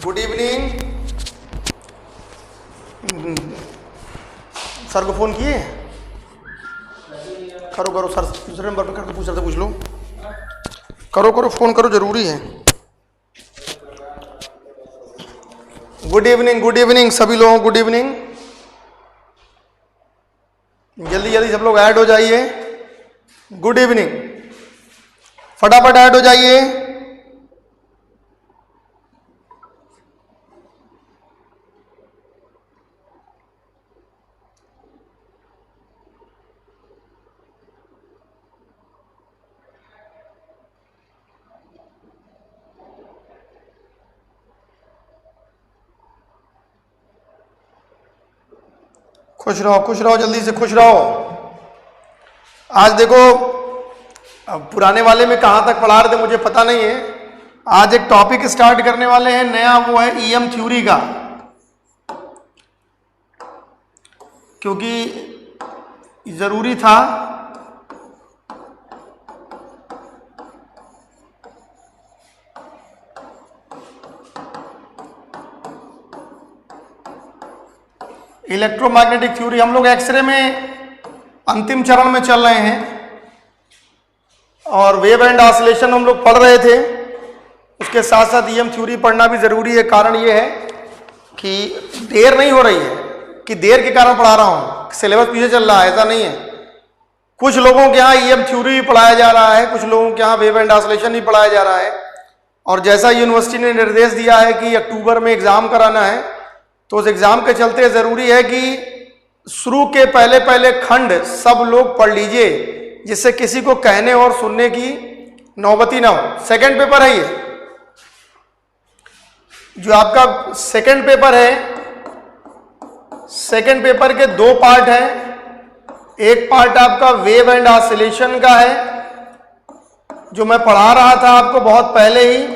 Good evening. Sir को phone किए? करो करो सर, दूसरे नंबर पे करके पूछ रहे थे, पूछ लो। करो करो, फोन करो, जरूरी है। गुड इवनिंग सभी लोगों, गुड इवनिंग। जल्दी जल्दी सब लोग ऐड हो जाइए। गुड इवनिंग, फटाफट ऐड हो जाइए। खुश रहो, जल्दी से खुश रहो। आज देखो, पुराने वाले में कहाँ तक पढ़ा रहे थे मुझे पता नहीं है। आज एक टॉपिक स्टार्ट करने वाले हैं नया, वो है ईएम थ्योरी का, क्योंकि जरूरी था। इलेक्ट्रोमैग्नेटिक थ्योरी हम लोग एक्सरे में अंतिम चरण में चल रहे हैं और वेव एंड ऑसिलेशन हम लोग पढ़ रहे थे। उसके साथ साथ ईएम थ्योरी पढ़ना भी जरूरी है। कारण ये है कि देर नहीं हो रही है कि देर के कारण पढ़ा रहा हूँ, सिलेबस पीछे चल रहा है, ऐसा नहीं है। कुछ लोगों के यहाँ ईएम थ्योरी भी पढ़ाया जा रहा है, कुछ लोगों के यहाँ वेव एंड ऑसिलेशन भी पढ़ाया जा रहा है। और जैसा यूनिवर्सिटी ने निर्देश दिया है कि अक्टूबर में एग्जाम कराना है, तो उस एग्जाम के चलते जरूरी है कि शुरू के पहले पहले खंड सब लोग पढ़ लीजिए, जिससे किसी को कहने और सुनने की नौबती ना हो। सेकंड पेपर है ये, जो आपका सेकंड पेपर है, सेकंड पेपर के दो पार्ट हैं। एक पार्ट आपका वेव एंड ऑसिलेशन का है, जो मैं पढ़ा रहा था आपको बहुत पहले ही,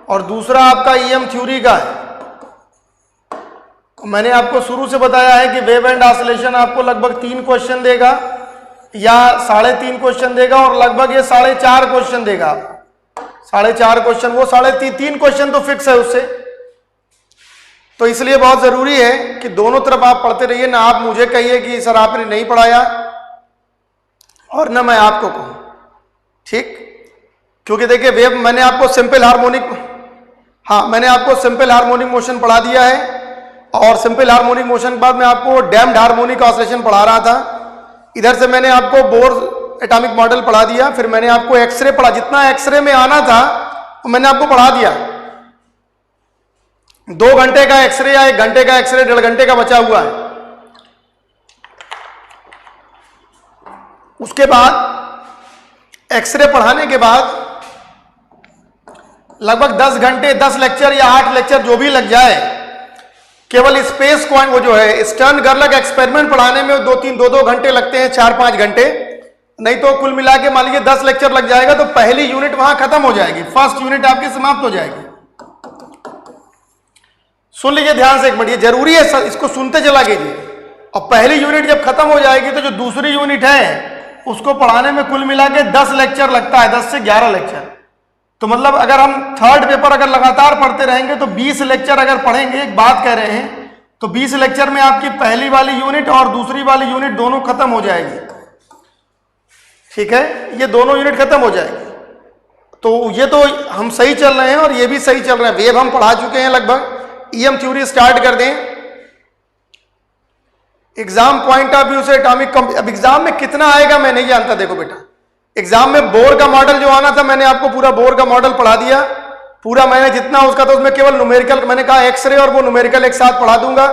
और दूसरा आपका ईएम थ्योरी का है। मैंने आपको शुरू से बताया है कि वेव एंड ऑसिलेशन आपको लगभग 3 क्वेश्चन देगा या 3.5 क्वेश्चन देगा, और लगभग ये 4.5 क्वेश्चन देगा। 4.5 क्वेश्चन, वो 3.5 क्वेश्चन तो फिक्स है उससे। तो इसलिए बहुत जरूरी है कि दोनों तरफ आप पढ़ते रहिए। ना आप मुझे कहिए कि सर आपने नहीं पढ़ाया, और ना मैं आपको कहूं, ठीक? क्योंकि देखिए वेव मैंने आपको सिंपल हार्मोनिक, मैंने आपको सिंपल हार्मोनिक मोशन पढ़ा दिया है, और सिंपल हार्मोनिक मोशन के बाद मैं आपको डैम्प्ड हार्मोनिक ऑसिलेशन पढ़ा रहा था। इधर से मैंने आपको बोर एटॉमिक मॉडल पढ़ा दिया, फिर मैंने आपको एक्सरे पढ़ा। जितना एक्सरे में आना था वो मैंने आपको पढ़ा दिया। 2 घंटे का एक्सरे या 1 घंटे का एक्सरे 1.5 घंटे का बचा हुआ है। उसके बाद एक्सरे पढ़ाने के बाद लगभग 10 घंटे, 10 लेक्चर या 8 लेक्चर जो भी लग जाए, केवल स्पेस क्वांट वो जो है स्टर्न गर्लक एक्सपेरिमेंट पढ़ाने में 2 घंटे लगते हैं, 4-5 घंटे। नहीं तो कुल मिला के मान लीजिए 10 लेक्चर लग जाएगा, तो पहली यूनिट वहां खत्म हो जाएगी, फर्स्ट यूनिट आपकी समाप्त हो जाएगी। सुन लीजिए ध्यान से एक मिनट, ये जरूरी है, इसको सुनते चला कीजिए। और पहली यूनिट जब खत्म हो जाएगी तो जो दूसरी यूनिट है उसको पढ़ाने में कुल मिला के 10 लेक्चर लगता है, 10 से 11 लेक्चर। तो मतलब अगर हम थर्ड पेपर अगर लगातार पढ़ते रहेंगे तो 20 लेक्चर अगर पढ़ेंगे, एक बात कह रहे हैं, तो 20 लेक्चर में आपकी पहली वाली यूनिट और दूसरी वाली यूनिट दोनों खत्म हो जाएगी। ठीक है, ये दोनों यूनिट खत्म हो जाएगी। तो ये तो हम सही चल रहे हैं और ये भी सही चल रहे हैं। वेव हम पढ़ा चुके हैं लगभग। ईएम थ्योरी स्टार्ट कर दें। एग्जाम पॉइंट ऑफ व्यू से एटॉमिक, अब एग्जाम में कितना आएगा मैं नहीं जानता। देखो बेटा, एग्जाम में बोर का मॉडल जो आना था, मैंने आपको पूरा बोर का मॉडल पढ़ा दिया। पूरा मैंने जितना उसका था उसमें केवल न्यूमेरिकल, मैंने कहा एक्सरे और वो न्यूमेरिकल एक साथ पढ़ा दूंगा।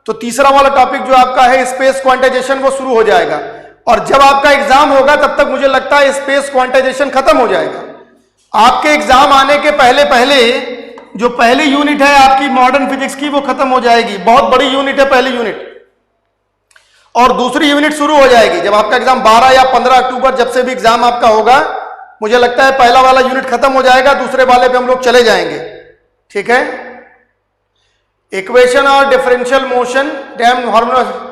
तो तीसरा वाला टॉपिक जो आपका है स्पेस क्वांटाइजेशन, वो शुरू हो जाएगा। और जब आपका एग्जाम होगा तब तक मुझे लगता है स्पेस क्वांटाइजेशन खत्म हो जाएगा। आपके एग्जाम आने के पहले पहले जो पहली यूनिट है आपकी मॉडर्न फिजिक्स की, वो खत्म हो जाएगी। बहुत बड़ी यूनिट है पहली यूनिट, और दूसरी यूनिट शुरू हो जाएगी जब आपका एग्जाम 12 या 15 अक्टूबर, जब से भी एग्जाम आपका होगा, मुझे लगता है पहला वाला यूनिट खत्म हो जाएगा, दूसरे वाले पे हम लोग चले जाएंगे। ठीक है, इक्वेशन और डिफरेंशियल मोशन, डैम्प्ड हार्मोनिक,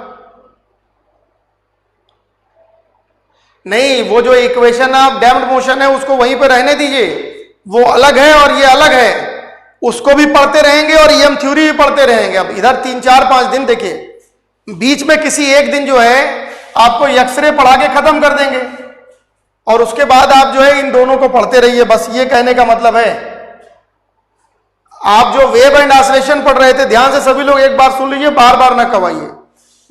नहीं, वो जो इक्वेशन ऑफ डैम्प्ड मोशन है उसको वहीं पर रहने दीजिए, वो अलग है और ये अलग है। उसको भी पढ़ते रहेंगे और ईएम थ्योरी भी पढ़ते रहेंगे। अब इधर 3-4-5 दिन देखिए, बीच में किसी एक दिन जो है आपको एक्सरे पढ़ा के खत्म कर देंगे और उसके बाद आप जो है इन दोनों को पढ़ते रहिए। बस ये कहने का मतलब है। आप जो वेव एंड ऑसिलेशन पढ़ रहे थे, ध्यान से सभी लोग एक बार सुन लीजिए, बार बार ना कवाइए।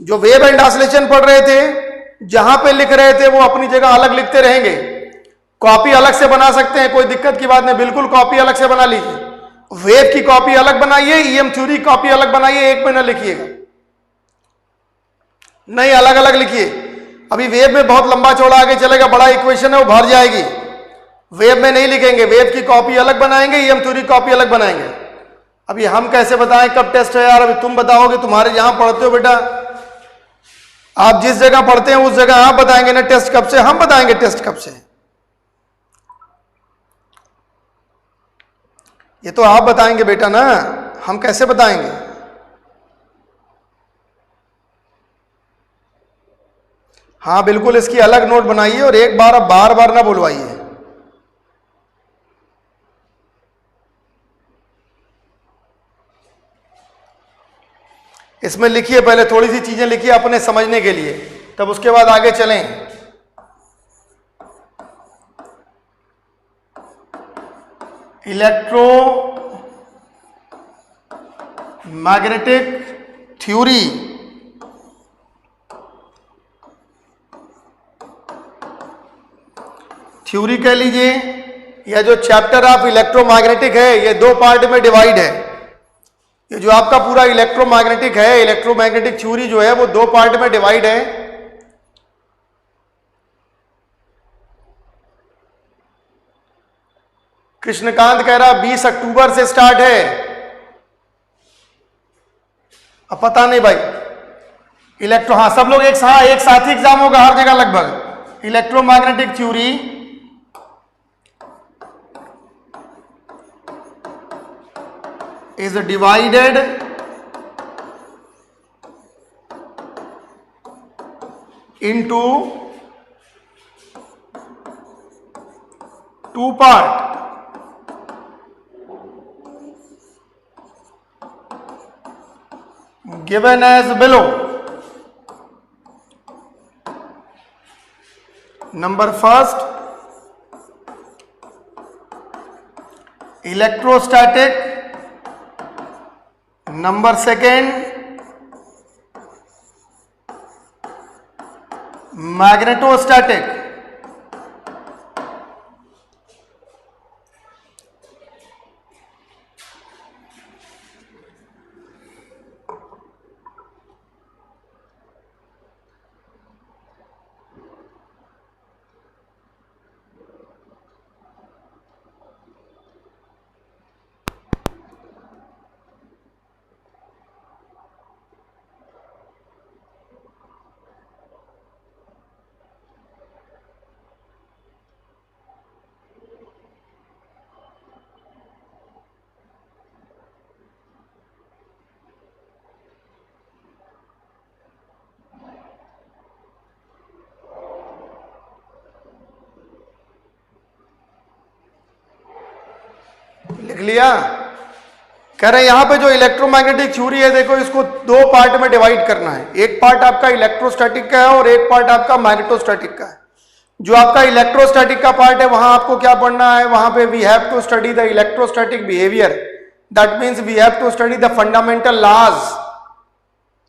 जो वेव एंड ऑसिलेशन पढ़ रहे थे, जहां पे लिख रहे थे वो अपनी जगह अलग लिखते रहेंगे। कॉपी अलग से बना सकते हैं, कोई दिक्कत की बात नहीं, बिल्कुल कॉपी अलग से बना लीजिए। वेव की कॉपी अलग बनाइए, ईएम थ्योरी कॉपी अलग बनाइए, एक में ना लिखिएगा, नहीं अलग अलग लिखिए। अभी वेव में बहुत लंबा चौड़ा आगे चलेगा, बड़ा इक्वेशन है वो भर जाएगी, वेव में नहीं लिखेंगे। वेव की कॉपी अलग बनाएंगे, ईएम थ्योरी कॉपी अलग बनाएंगे। अभी हम कैसे बताएं कब टेस्ट है यार? अभी तुम बताओगे, तुम्हारे जहां पढ़ते हो बेटा, आप जिस जगह पढ़ते हैं उस जगह आप बताएंगे ना टेस्ट कब से, हम बताएंगे टेस्ट कब से। ये तो आप बताएंगे बेटा ना, हम कैसे बताएंगे? हाँ बिल्कुल, इसकी अलग नोट बनाइए और एक बार अब बार बार ना बुलवाइए। इसमें लिखिए, पहले थोड़ी सी चीजें लिखिए अपने समझने के लिए, तब उसके बाद आगे चलें। इलेक्ट्रो मैग्नेटिक थ्योरी, थ्योरी कह लीजिए, यह जो चैप्टर ऑफ इलेक्ट्रोमैग्नेटिक है ये दो पार्ट में डिवाइड है। ये जो आपका पूरा इलेक्ट्रोमैग्नेटिक है, इलेक्ट्रोमैग्नेटिक थ्योरी जो है वो दो पार्ट में डिवाइड है। कृष्णकांत कह रहा 20 अक्टूबर से स्टार्ट है। अब पता नहीं भाई, हाँ सब लोग एक साथ ही एग्जाम होगा हर जगह लगभग। Electromagnetic theory is divided into two parts. Given as below. Number first, electrostatic. Number second magnetostatic. लिख लिया? कह रहे हैं यहां पे जो इलेक्ट्रोमैग्नेटिक थ्योरी है, देखो इसको दो पार्ट में डिवाइड करना है। एक पार्ट आपका इलेक्ट्रोस्टैटिक का है और एक पार्ट आपका मैग्नेटोस्टैटिक का है। जो आपका इलेक्ट्रोस्टैटिक का पार्ट है वहां आपको क्या पढ़ना है? वहां पे we have to study the electrostatic behaviour, that means we have to study the fundamental laws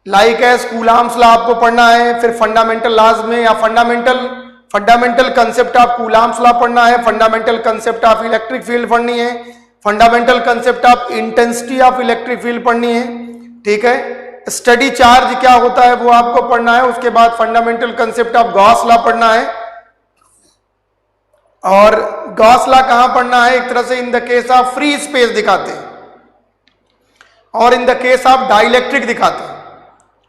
like as Coulomb's law आपको पढ़ना है। फिर फंडामेंटल लॉज में या fundamental concept of Coulomb's law पढ़ना है, fundamental concept of electric field पढ़नी है, fundamental concept of intensity of electric field पढ़नी है। ठीक है, स्टडी चार्ज क्या होता है वो आपको पढ़ना है। उसके बाद fundamental concept of Gauss law पढ़ना है। और गॉस लॉ कहां पढ़ना है? एक तरह से in the case of free space दिखाते हैं और in the case of dielectric दिखाते हैं।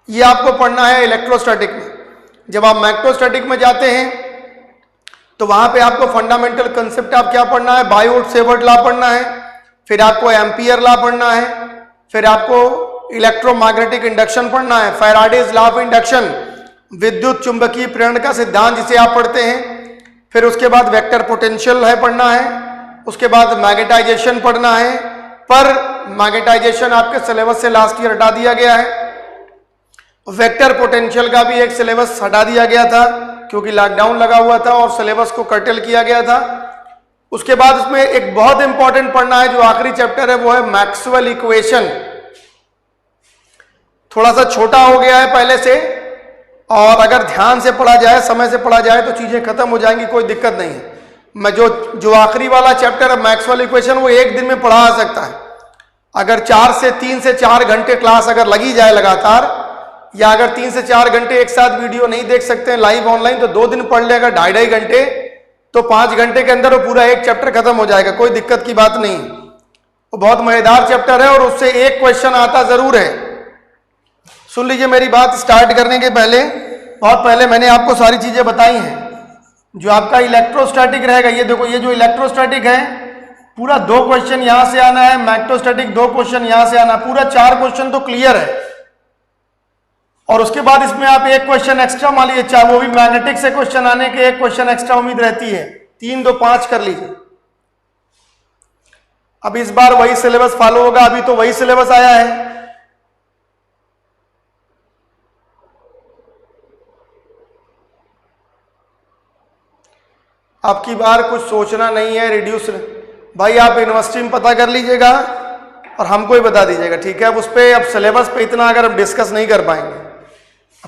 ये आपको पढ़ना है इलेक्ट्रोस्टैटिक में। जब आप मैग्नेटोस्टैटिक में जाते हैं तो वहां पे आपको फंडामेंटल कंसेप्ट आप क्या पढ़ना है? बायोट-सेवर्ट लॉ पढ़ना है, फिर आपको एम्पियर लॉ पढ़ना है, फिर आपको इलेक्ट्रोमैग्नेटिक इंडक्शन पढ़ना है, फैराडेज लॉ ऑफ इंडक्शन, विद्युत चुंबकीय प्रेरण का सिद्धांत जिसे आप पढ़ते हैं। फिर उसके बाद वेक्टर पोटेंशियल है पढ़ना है, उसके बाद मैग्नेटाइजेशन पढ़ना है, पर मैग्नेटाइजेशन आपके सिलेबस से लास्ट ईयर हटा दिया गया है। वेक्टर पोटेंशियल का भी एक सिलेबस हटा दिया गया था क्योंकि लॉकडाउन लगा हुआ था और सिलेबस को कर्टेल किया गया था। उसके बाद उसमें एक बहुत इंपॉर्टेंट पढ़ना है, जो आखिरी चैप्टर है वो है मैक्सवेल इक्वेशन। थोड़ा सा छोटा हो गया है पहले से, और अगर ध्यान से पढ़ा जाए, समय से पढ़ा जाए तो चीजें खत्म हो जाएंगी, कोई दिक्कत नहीं है। मैं जो आखिरी वाला चैप्टर है मैक्सवेल इक्वेशन, वो एक दिन में पढ़ा आ सकता है। अगर 3 से 4 घंटे क्लास अगर लगी जाए लगातार, या अगर 3 से 4 घंटे एक साथ वीडियो नहीं देख सकते हैं लाइव ऑनलाइन, तो 2 दिन पढ़ लेगा 2.5 घंटे, तो 5 घंटे के अंदर वो पूरा एक चैप्टर खत्म हो जाएगा, कोई दिक्कत की बात नहीं। वो बहुत मजेदार चैप्टर है और उससे एक क्वेश्चन आता जरूर है। सुन लीजिए मेरी बात स्टार्ट करने के पहले, बहुत पहले मैंने आपको सारी चीजें बताई हैं। जो आपका इलेक्ट्रोस्टैटिक रहेगा, ये देखो, ये जो इलेक्ट्रोस्टैटिक है पूरा 2 क्वेश्चन यहां से आना है, मैग्नेटोस्टैटिक 2 क्वेश्चन यहां से आना, पूरा 4 क्वेश्चन तो क्लियर है। और उसके बाद इसमें आप एक क्वेश्चन एक्स्ट्रा मान लीजिए, चाहे वो भी मैग्नेटिक से क्वेश्चन आने के एक क्वेश्चन एक्स्ट्रा उम्मीद रहती है, 3 2 5 कर लीजिए। अब इस बार वही सिलेबस फॉलो होगा, अभी तो वही सिलेबस आया है। अब की बार कुछ सोचना नहीं है, रिड्यूस भाई आप यूनिवर्सिटी में पता कर लीजिएगा और हमको ही बता दीजिएगा, ठीक है। अब उस पर अब सिलेबस पे इतना अगर हम डिस्कस नहीं कर पाएंगे,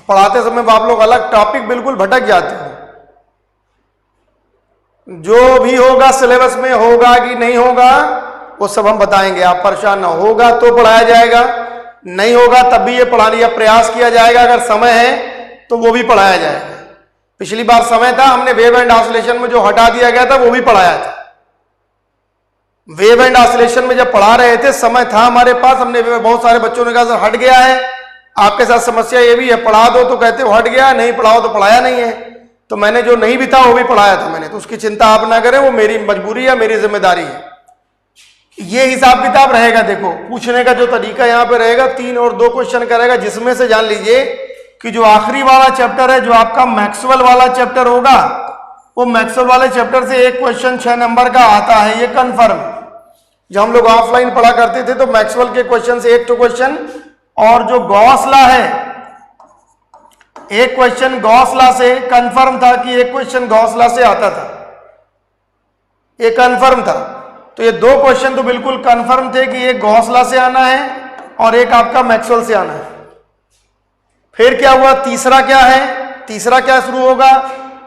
पढ़ाते समय आप लोग अलग टॉपिक बिल्कुल भटक जाते हो। जो भी होगा सिलेबस में, होगा कि नहीं होगा वो सब हम बताएंगे, आप परेशान ना। होगा तो पढ़ाया जाएगा, नहीं होगा तब भी ये पढ़ाने का प्रयास किया जाएगा। अगर समय है तो वो भी पढ़ाया जाएगा। पिछली बार समय था, हमने वेव एंड ऑसिलेशन में जो हटा दिया गया था वो भी पढ़ाया था। वेव एंड ऑसिलेशन में जब पढ़ा रहे थे, समय था हमारे पास, हमने बहुत सारे बच्चों ने कहा सर हट गया है। आपके साथ समस्या ये भी है, पढ़ा दो तो कहते हो हट गया, नहीं पढ़ाओ तो पढ़ाया नहीं है। तो मैंने जो नहीं भी था वो भी पढ़ाया था मैंने, तो उसकी चिंता आप ना करें, वो मेरी मजबूरी है, मेरी जिम्मेदारी है। ये हिसाब किताब रहेगा। देखो पूछने का जो तरीका यहाँ पे रहेगा, 3 और 2 क्वेश्चन करेगा, जिसमें से जान लीजिए कि जो आखिरी वाला चैप्टर है, जो आपका मैक्सवेल वाला चैप्टर होगा, वो मैक्सवेल वाले चैप्टर से एक क्वेश्चन 6 नंबर का आता है, ये कंफर्म। जब हम लोग ऑफलाइन पढ़ा करते थे तो मैक्सवेल के क्वेश्चन से 1 क्वेश्चन, और जो गॉस लॉ है, एक क्वेश्चन गॉस लॉ से कंफर्म था कि एक क्वेश्चन गॉस लॉ से आता था, ये कंफर्म था। तो ये 2 क्वेश्चन तो बिल्कुल कंफर्म थे कि एक गॉस लॉ से आना है और एक आपका मैक्सवेल से आना है। फिर क्या हुआ, तीसरा क्या है, तीसरा क्या शुरू होगा,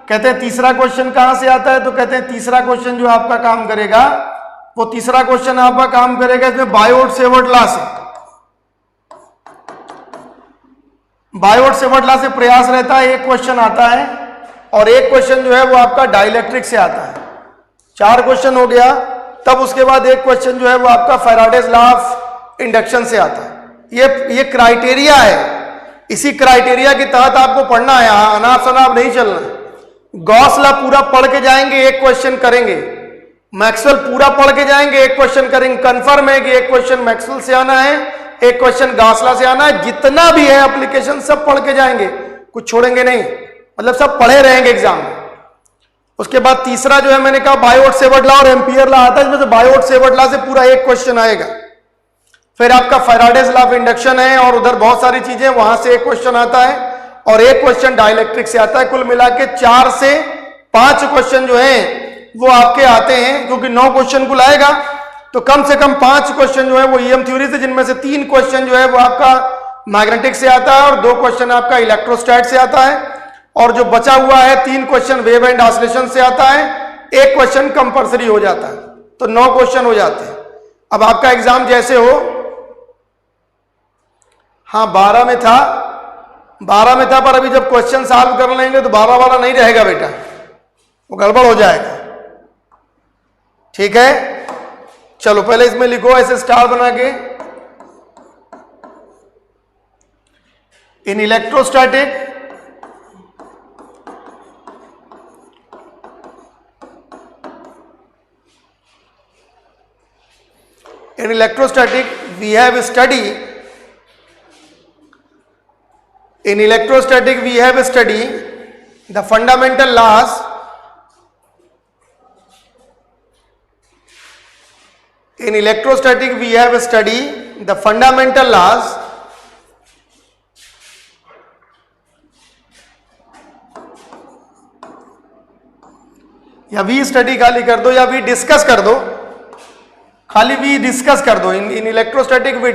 कहते हैं तीसरा क्वेश्चन कहां से आता है, तो कहते हैं तीसरा क्वेश्चन जो आपका काम करेगा, वो तीसरा क्वेश्चन आपका काम करेगा इसमें बायोट-सेवर्ट लॉ से। बायोट-सेवर्ट लॉ से प्रयास रहता है, एक क्वेश्चन आता है, और एक क्वेश्चन जो है वो आपका डाइलेक्ट्रिक से आता है। 4 क्वेश्चन हो गया। तब उसके बाद एक क्वेश्चन जो है वो आपका फैराडेज लॉ ऑफ इंडक्शन से आता है। ये क्राइटेरिया है, इसी क्राइटेरिया के तहत आपको पढ़ना है, अनाप शनाप नहीं चलना है। गॉस लॉ पूरा पढ़ के जाएंगे, एक क्वेश्चन करेंगे। मैक्सवेल पूरा पढ़ के जाएंगे, एक क्वेश्चन करेंगे। कंफर्म है कि एक क्वेश्चन मैक्सवेल से आना है, एक क्वेश्चन गॉस लॉ से आना है। जितना भी है एप्लीकेशन सब पढ़ के जाएंगे, कुछ छोड़ेंगे नहीं, मतलब सब पढ़े रहेंगे एग्जाम में। उसके बाद तीसरा जो है मैंने कहा बायोट-सेवर्ट लॉ और एम्पियर लॉ आता है, इसमें से बायोट-सेवर्ट लॉ से पूरा एक क्वेश्चन आएगा। फिर आपका फैराडेज लॉ ऑफ इंडक्शन है और उधर बहुत सारी चीजें, वहां से एक क्वेश्चन आता है और एक क्वेश्चन डाइलेक्ट्रिक से आता है। कुल मिला के 4 से 5 क्वेश्चन जो हैं वो आपके आते हैं, क्योंकि 9 क्वेश्चन कुल आएगा, तो कम से कम 5 क्वेश्चन जो है वो ईएम थ्योरी से, जिनमें से 3 क्वेश्चन जो है वो आपका मैग्नेटिक से आता है और 2 क्वेश्चन आपका इलेक्ट्रोस्टैट से आता है, और जो बचा हुआ है 3 क्वेश्चन वेव एंड ऑसिलेशन से आता है, 1 क्वेश्चन कंपल्सरी हो जाता है, तो 9 क्वेश्चन हो जाते हैं। अब आपका एग्जाम जैसे हो, हाँ 12 में था, 12 में था, पर अभी जब क्वेश्चन सॉल्व कर लेंगे तो 12 वाला नहीं रहेगा बेटा, वो गड़बड़ हो जाएगा, ठीक है। चलो पहले इसमें लिखो ऐसे स्टार बना के, इन electrostatic we have studied in electrostatic we have studied the fundamental laws In electrostatic we have studied the fundamental laws या वी स्टडी खाली कर दो या वी डिस्कस कर दो, खाली वी डिस्कस कर दो। In electrostatic we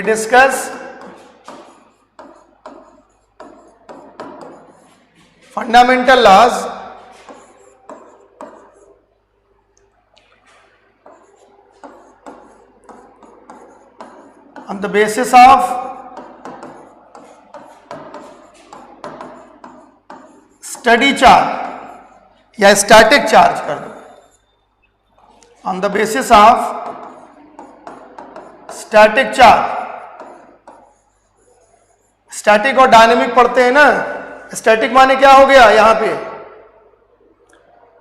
discuss fundamental laws on the basis of study charge या स्टैटिक चार्ज कर दो, on the basis of static charge. Static और डायनेमिक पढ़ते हैं ना, स्टैटिक माने क्या हो गया यहां पे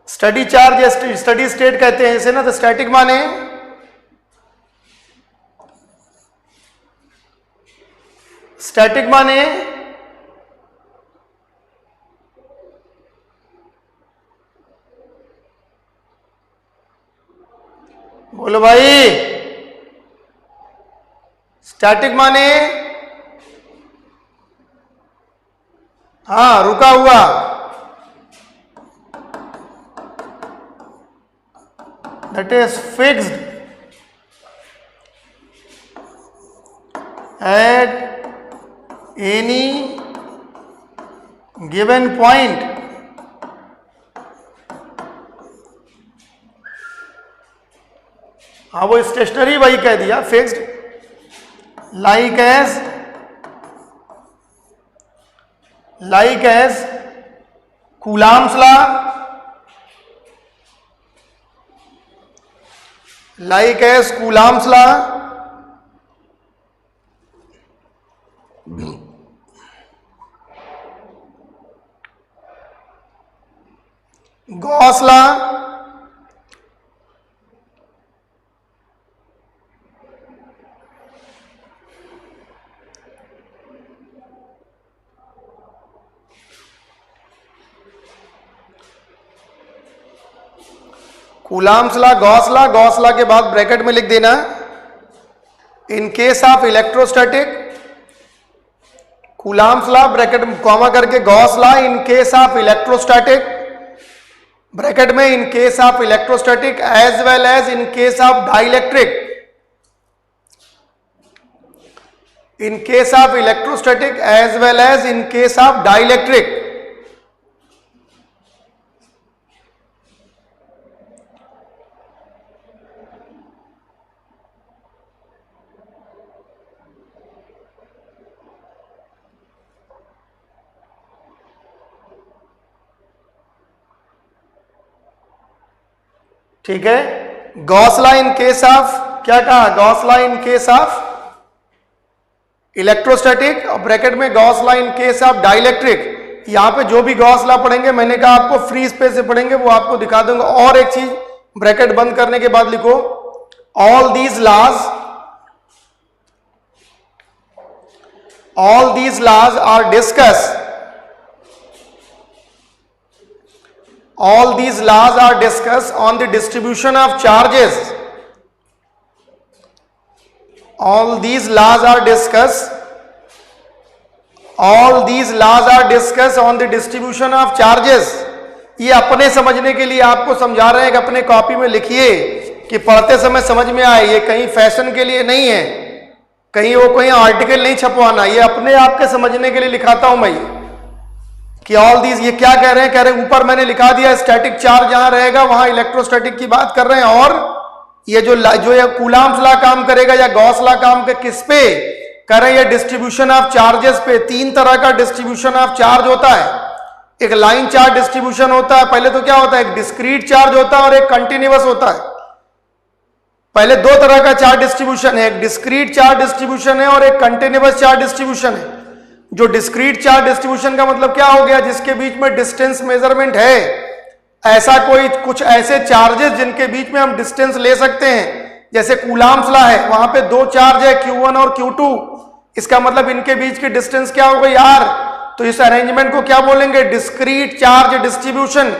स्टडी चार्ज या स्टडी स्टेट कहते हैं इसे ना, तो स्टैटिक माने बोलो भाई, स्टैटिक माने हाँ रुका हुआ, that is fixed at any given point हाँ वो स्टेशनरी वही कह दिया, fixed like as Coulomb's law, like as Coulomb's law, Gauss law, Coulomb's law, Gauss law, Gauss law के बाद ब्रैकेट में लिख देना in case of electrostatic, Coulomb's law bracket में कॉमा करके Gauss law in case of electrostatic, bracket में in case of electrostatic as well as in case of dielectric, in case of electrostatic as well as in case of dielectric. ठीक है, Gauss law in case of क्या कहा, Gauss law in case of electrostatic और bracket में Gauss law in case of dielectric. यहां पे जो भी गॉस लॉ पढ़ेंगे मैंने कहा आपको फ्री स्पेस से पढ़ेंगे, वो आपको दिखा दूंगा। और एक चीज ब्रैकेट बंद करने के बाद लिखो all these laws are discuss, all these laws are discussed on the distribution of charges, all these laws are discussed on the distribution of charges। ये अपने समझने के लिए आपको समझा रहे हैं कि अपने कॉपी में लिखिए कि पढ़ते समय समझ में आए, ये कहीं फैशन के लिए नहीं है, कहीं वो कोई आर्टिकल नहीं छपवाना, ये अपने आप के समझने के लिए लिखाता हूं मैं कि ऑल दीज। ये क्या कह रहे हैं, कह रहे हैं ऊपर मैंने लिखा दिया स्टैटिक चार्ज जहां रहेगा वहां इलेक्ट्रोस्टैटिक की बात कर रहे हैं, और ये जो ये कूलाम्स लॉ काम करेगा या गॉस लॉ काम के किस पे कर रहे हैं, ये डिस्ट्रीब्यूशन ऑफ चार्जेस पे। तीन तरह का डिस्ट्रीब्यूशन ऑफ चार्ज होता है, एक लाइन चार्ज डिस्ट्रीब्यूशन होता है, पहले तो क्या होता है एक डिस्क्रीट चार्ज होता है और एक कंटिन्यूअस होता है। पहले दो तरह का चार्ज डिस्ट्रीब्यूशन है, एक डिस्क्रीट चार्ज डिस्ट्रीब्यूशन है और एक कंटिन्यूअस चार्ज डिस्ट्रीब्यूशन है। जो डिस्क्रीट चार्ज डिस्ट्रीब्यूशन का मतलब क्या हो गया, जिसके बीच में डिस्टेंस मेजरमेंट है, ऐसा कोई कुछ ऐसे चार्जेस जिनके बीच में हम डिस्टेंस ले सकते हैं, जैसे कूलाम्स लॉ है, वहां पे दो चार्ज है Q1 और Q2, इसका मतलब इनके बीच की डिस्टेंस क्या हो गई R, तो इस अरेंजमेंट को क्या बोलेंगे? Discrete charge distribution.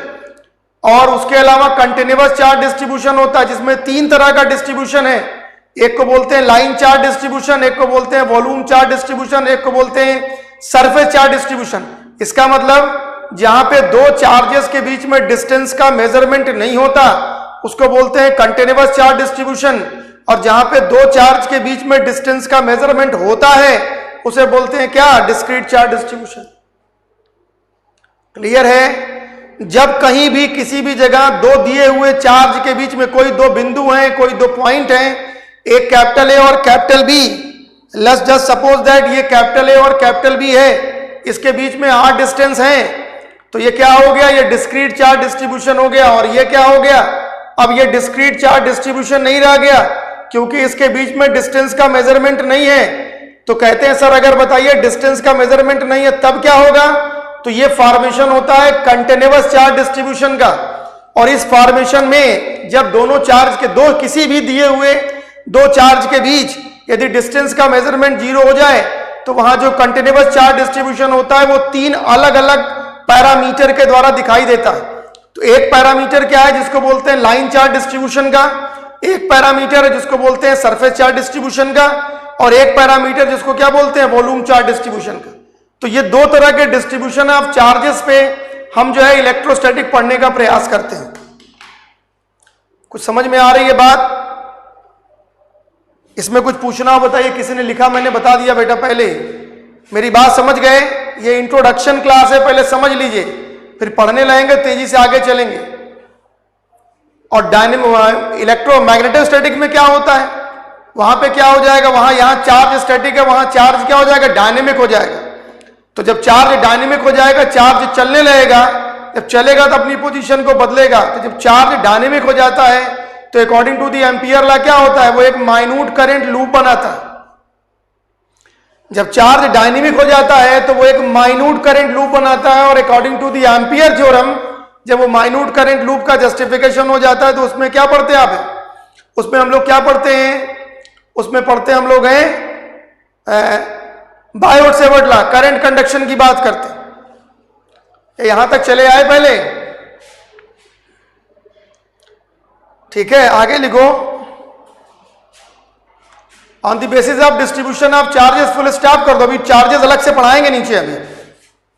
और उसके अलावा कंटिन्यूअस चार्ज डिस्ट्रीब्यूशन होता है जिसमें तीन तरह का डिस्ट्रीब्यूशन है। एक को बोलते हैं लाइन चार्ज डिस्ट्रीब्यूशन, एक को बोलते हैं वॉल्यूम चार्ज डिस्ट्रीब्यूशन, एक को बोलते हैं सरफेस चार्ज डिस्ट्रीब्यूशन। इसका मतलब जहां पे दो चार्जेस के बीच में डिस्टेंस का मेजरमेंट नहीं होता उसको बोलते हैं कंटिन्यूअस चार्ज डिस्ट्रीब्यूशन, और जहां पे दो चार्ज के बीच में डिस्टेंस का मेजरमेंट होता है उसे बोलते हैं क्या? Discrete charge distribution. क्लियर है? जब कहीं भी किसी भी जगह दो दिए हुए चार्ज के बीच में कोई दो बिंदु हैं, कोई दो पॉइंट हैं, एक कैपिटल ए और capital B, let's just suppose that ये कैपिटल ए और कैपिटल बी है, इसके बीच में r डिस्टेंस है, तो ये क्या हो गया? ये डिस्क्रीट चार्ज डिस्ट्रीब्यूशन हो गया। और ये क्या हो गया? अब ये डिस्क्रीट चार्ज डिस्ट्रीब्यूशन नहीं रह गया क्योंकि इसके बीच में डिस्टेंस का मेजरमेंट नहीं है। तो कहते हैं सर अगर बताइए डिस्टेंस का मेजरमेंट नहीं है तब क्या होगा? तो ये फॉर्मेशन होता है कंटिन्यूअस चार्ज डिस्ट्रीब्यूशन का। और इस फॉर्मेशन में जब दोनों चार्ज के दो किसी भी दिए हुए दो चार्ज के बीच यदि डिस्टेंस का मेजरमेंट 0 हो जाए तो वहां जो कंटिन्यूअस चार्ज डिस्ट्रीब्यूशन होता है वो तीन अलग अलग पैरामीटर के द्वारा दिखाई देता है। तो एक पैरामीटर क्या है? जिसको बोलते हैं लाइन चार्ज डिस्ट्रीब्यूशन का, एक पैरामीटर है जिसको बोलते हैं सरफेस चार्ज डिस्ट्रीब्यूशन का, और एक पैरामीटर जिसको क्या बोलते हैं? वॉल्यूम चार्ज डिस्ट्रीब्यूशन का। तो ये दो तरह के डिस्ट्रीब्यूशन ऑफ चार्जेस पे हम जो है इलेक्ट्रोस्टैटिक पढ़ने का प्रयास करते हैं। कुछ समझ में आ रही है बात? इसमें कुछ पूछना हो बताइए। किसी ने लिखा? मैंने बता दिया बेटा पहले। मेरी बात समझ गए? ये इंट्रोडक्शन क्लास है, पहले समझ लीजिए, फिर पढ़ने लगेंगे तेजी से आगे चलेंगे। और इलेक्ट्रोमैग्नेटोस्टैटिक में क्या होता है? वहां पे क्या हो जाएगा? वहां यहां चार्ज स्टैटिक है, वहां चार्ज क्या हो जाएगा? डायनेमिक हो जाएगा। तो जब चार्ज डायनेमिक हो जाएगा, चार्ज चलने लगेगा, जब चलेगा तो अपनी पोजीशन को बदलेगा। तो जब चार्ज डायनेमिक हो जाता है तो according to the Ampere law क्या होता है? वो एक माइन्यूट करंट लूप बनाता है। जब चार्ज डायनेमिक हो जाता है तो वो एक माइन्यूट करंट लूप बनाता है, और according to the Ampere theorem जब वो माइन्यूट करंट लूप का जस्टिफिकेशन हो जाता है तो उसमें क्या पढ़ते हैं आप? उसमें हम लोग क्या पढ़ते हैं? उसमें पढ़ते हम लोग हैं बायोट-सेवर्ट लॉ, करंट कंडक्शन की बात करते हैं। यहां तक चले आए पहले? ठीक है, आगे लिखो। On the basis of distribution of charges, full stop कर दो, अभी चार्जेस अलग से पढ़ाएंगे नीचे। अभी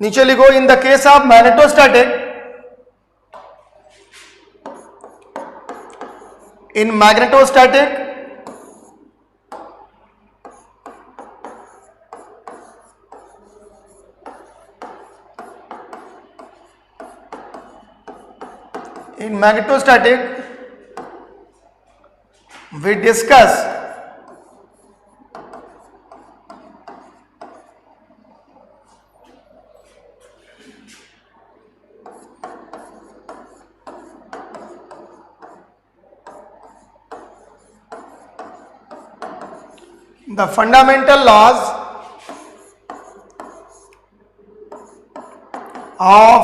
नीचे लिखो, in the case of magnetostatic, in magnetostatic we discuss the fundamental laws of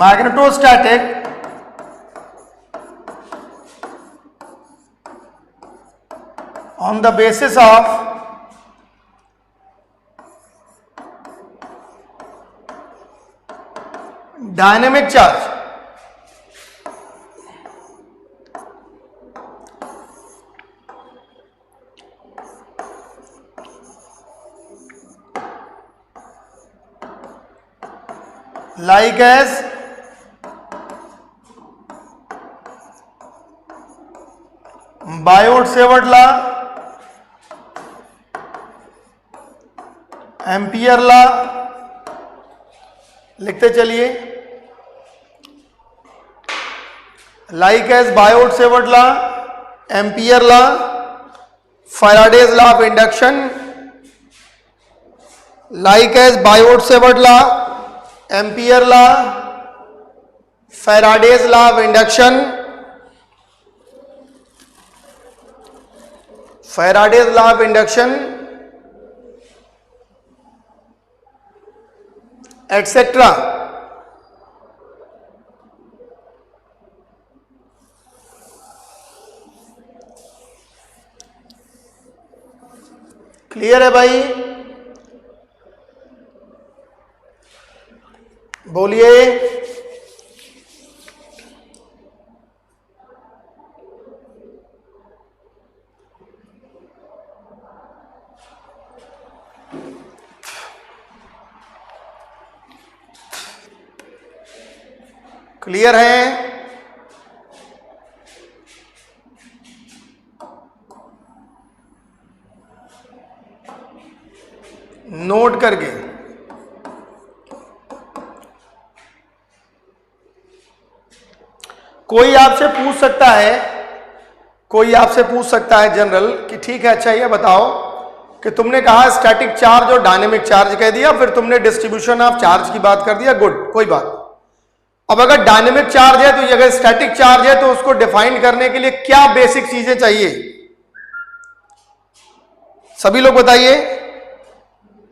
magnetostatic on the basis of dynamic charge. Like as Biot Savart law, Ampere law, लिखते चलिए। Like as Biot Savart law, Ampere law, Faraday's law of induction, like as Biot Savart law, Ampere law, Faraday's law of induction, Faraday's law of induction, etcetera. Clear है भाई? बोलिए। Clear है? Note करके कोई आपसे पूछ सकता है, कोई आपसे पूछ सकता है जनरल कि ठीक है, अच्छा ये बताओ कि तुमने कहा स्टैटिक चार्ज और डायनेमिक चार्ज कह दिया, फिर तुमने डिस्ट्रीब्यूशन ऑफ चार्ज की बात कर दिया, गुड, कोई बात। अब अगर डायनेमिक चार्ज है तो अगर स्टैटिक चार्ज है तो उसको डिफाइन करने के लिए क्या बेसिक चीजें चाहिए? सभी लोग बताइए।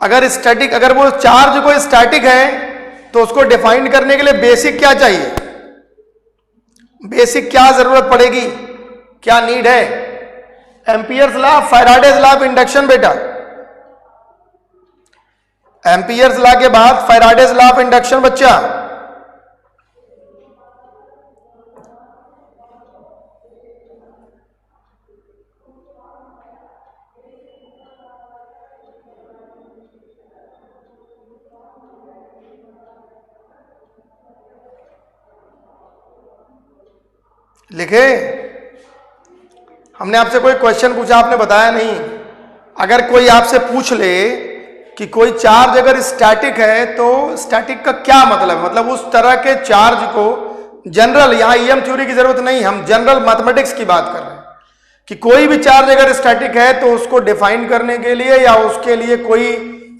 अगर वो चार्ज कोई स्टैटिक है तो उसको डिफाइन करने के लिए बेसिक क्या चाहिए? बेसिक क्या जरूरत पड़ेगी, क्या नीड है? Ampere's law, Faraday's law of induction बेटा। एम्पियर्स लॉ के बाद फैराडेज लॉ ऑफ इंडक्शन बच्चा। लिखे? हमने आपसे कोई क्वेश्चन पूछा, आपने बताया नहीं। अगर कोई आपसे पूछ ले कि कोई चार्ज अगर स्टैटिक है तो स्टैटिक का क्या मतलब, मतलब उस तरह के चार्ज को जनरल, यहां ईएम थ्योरी की जरूरत नहीं, हम जनरल मैथमेटिक्स की बात कर रहे हैं कि कोई भी चार्ज अगर स्टैटिक है तो उसको डिफाइन करने के लिए या उसके लिए कोई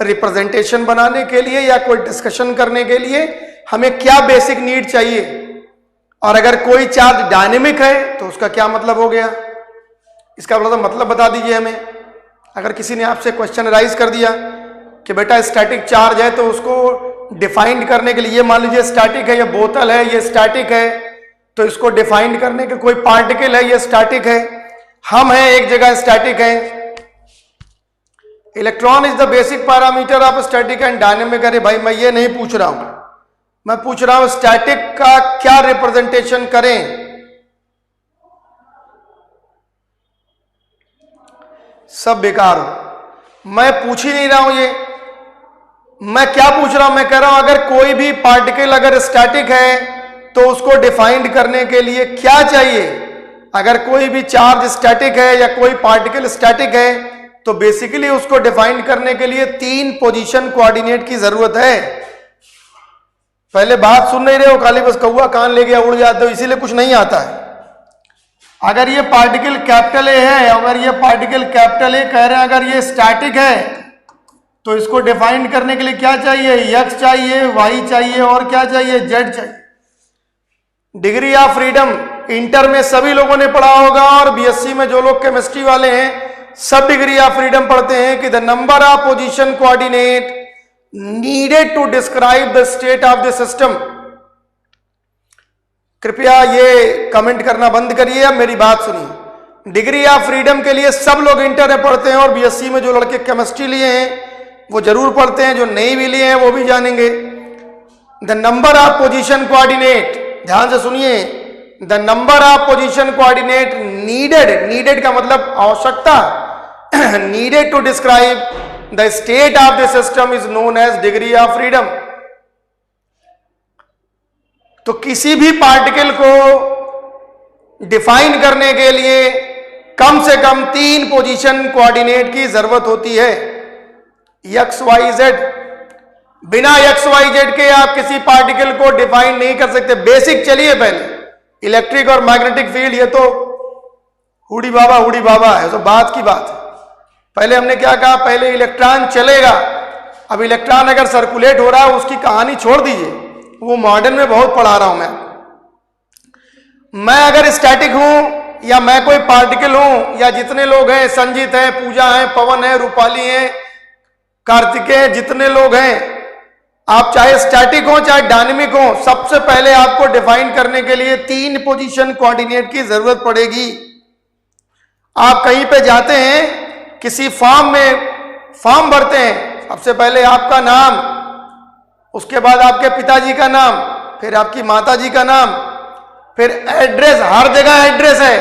रिप्रेजेंटेशन बनाने के लिए या कोई डिस्कशन करने के लिए हमें क्या बेसिक नीड चाहिए। और अगर कोई चार्ज डायनेमिक है तो उसका क्या मतलब हो गया, इसका मतलब बता दीजिए हमें। अगर किसी ने आपसे क्वेश्चन राइज कर दिया कि बेटा स्टैटिक चार्ज है तो उसको डिफाइन करने के लिए, ये मान लीजिए स्टैटिक है, ये बोतल है, ये स्टैटिक है, तो इसको डिफाइन करने के कोई पार्टिकल है, ये स्टैटिक है, हम हैं एक जगह स्टैटिक है। Electron is the basic parameter of static and dynamic. अरे भाई मैं ये नहीं पूछ रहा हूं, मैं पूछ रहा हूं स्टैटिक का क्या रिप्रेजेंटेशन करें। सब बेकार हो, मैं पूछ ही नहीं रहा हूं ये। मैं क्या पूछ रहा हूं, मैं कह रहा हूं अगर कोई भी पार्टिकल अगर स्टैटिक है तो उसको डिफाइन करने के लिए क्या चाहिए। अगर कोई भी चार्ज स्टैटिक है या कोई पार्टिकल स्टैटिक है तो बेसिकली उसको डिफाइन करने के लिए 3 पोजीशन कोऑर्डिनेट की जरूरत है। पहले बात सुन नहीं रहे हो, खाली बस कौवा कान ले गया उड़ जाते हो, इसीलिए कुछ नहीं आता है। अगर ये पार्टिकल कैपिटल ए है, अगर ये पार्टिकल कैपिटल ए कह रहे हैं अगर ये स्टैटिक है तो इसको डिफाइन करने के लिए क्या चाहिए, एक्स चाहिए, वाई चाहिए और क्या चाहिए, जेड चाहिए। डिग्री ऑफ फ्रीडम इंटर में सभी लोगों ने पढ़ा होगा और बीएससी में जो लोग केमिस्ट्री वाले हैं सब डिग्री ऑफ फ्रीडम पढ़ते हैं कि the number of position coordinate needed to describe the state of the system. कृपया ये कमेंट करना बंद करिए, अब मेरी बात सुनिए। डिग्री ऑफ फ्रीडम के लिए सब लोग इंटर में पढ़ते हैं और बीएससी में जो लड़के केमिस्ट्री लिए हैं वो जरूर पढ़ते हैं, जो नहीं भी लिए हैं वो भी जानेंगे। The number of position coordinate, ध्यान से सुनिए, the number of position coordinate needed का मतलब आवश्यकता, needed to describe the state of the system is known as degree of freedom. तो किसी भी पार्टिकल को डिफाइन करने के लिए कम से कम 3 पोजीशन कोऑर्डिनेट की जरूरत होती है, एक्स वाई जेड। बिना एक्स वाई जेड के आप किसी पार्टिकल को डिफाइन नहीं कर सकते। बेसिक चलिए पहले, इलेक्ट्रिक और मैग्नेटिक फील्ड ये तो हुडी बाबा है, तो बात की बात है। पहले हमने क्या कहा, पहले इलेक्ट्रॉन चलेगा। अब इलेक्ट्रॉन अगर सर्कुलेट हो रहा है उसकी कहानी छोड़ दीजिए, वो मॉडर्न में बहुत पढ़ा रहा हूं मैं अगर स्टैटिक हूं या मैं कोई पार्टिकल हूं या जितने लोग हैं, संजीत है, पूजा है, पवन है, रूपाली है, कार्तिकेय है, जितने लोग हैं, आप चाहे स्टैटिक हो चाहे डायनेमिक हो, सबसे पहले आपको डिफाइन करने के लिए 3 पोजीशन कोऑर्डिनेट की जरूरत पड़ेगी। आप कहीं पे जाते हैं किसी फार्म में, फॉर्म भरते हैं, सबसे पहले आपका नाम, उसके बाद आपके पिताजी का नाम, फिर आपकी माताजी का नाम, फिर एड्रेस, हर जगह एड्रेस है,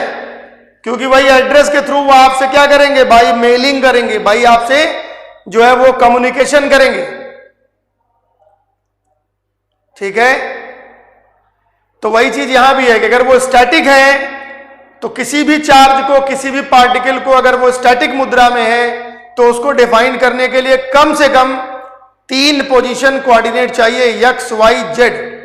क्योंकि भाई एड्रेस के थ्रू वो आपसे क्या करेंगे भाई, मेलिंग करेंगे भाई, आपसे जो है वो कम्युनिकेशन करेंगे। ठीक है, तो वही चीज यहां भी है कि अगर वो स्टैटिक है तो किसी भी चार्ज को, किसी भी पार्टिकल को अगर वो स्टैटिक मुद्रा में है तो उसको डिफाइन करने के लिए कम से कम 3 पोजीशन कोऑर्डिनेट चाहिए, एक्स वाई जेड।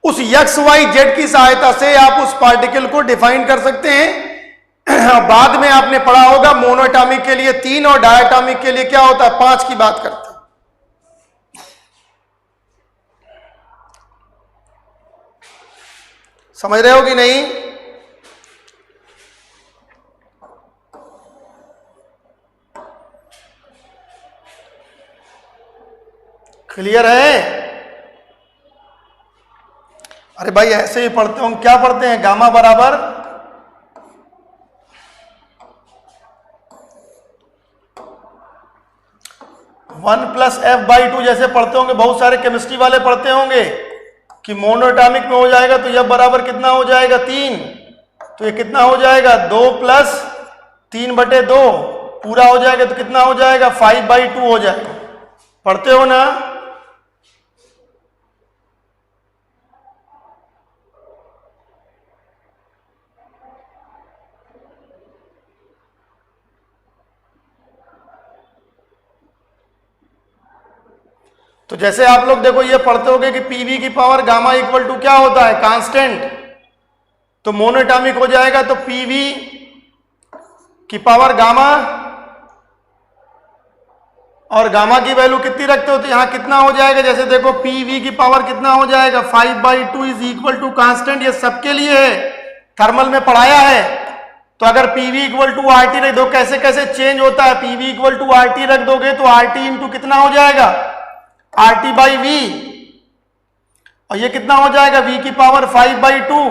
उस एक्स वाई जेड की सहायता से आप उस पार्टिकल को डिफाइन कर सकते हैं। बाद में आपने पढ़ा होगा मोनोएटॉमिक के लिए 3 और डायटॉमिक के लिए क्या होता है, 5 की बात करते हैं। समझ रहे हो कि नहीं? क्लियर है? अरे भाई ऐसे ही पढ़ते हो, क्या पढ़ते हैं, गामा बराबर one plus F by two, जैसे पढ़ते होंगे, बहुत सारे केमिस्ट्री वाले पढ़ते होंगे कि मोनोएटॉमिक में हो जाएगा तो यह बराबर कितना हो जाएगा 3, तो ये कितना हो जाएगा 2 प्लस 3/2 पूरा हो जाएगा तो कितना हो जाएगा 5/2 हो जाएगा। पढ़ते हो ना? तो जैसे आप लोग देखो ये पढ़ते होगे कि पीवी की पावर गामा इक्वल टू क्या होता है, कांस्टेंट। तो मोनोएटॉमिक हो जाएगा तो पीवी की पावर गामा, और गामा की वैल्यू कितनी रखते हो तो यहां कितना हो जाएगा, जैसे देखो पीवी की पावर कितना हो जाएगा 5/2 इज इक्वल टू कांस्टेंट। ये सबके लिए है, थर्मल में पढ़ाया है। तो अगर पीवी इक्वल टू आरटी रख दो, कैसे कैसे चेंज होता है, पीवी इक्वल टू आरटी रख दोगे तो आरटी इंटू कितना हो जाएगा RT/V, और ये कितना हो जाएगा V की पावर 5/2,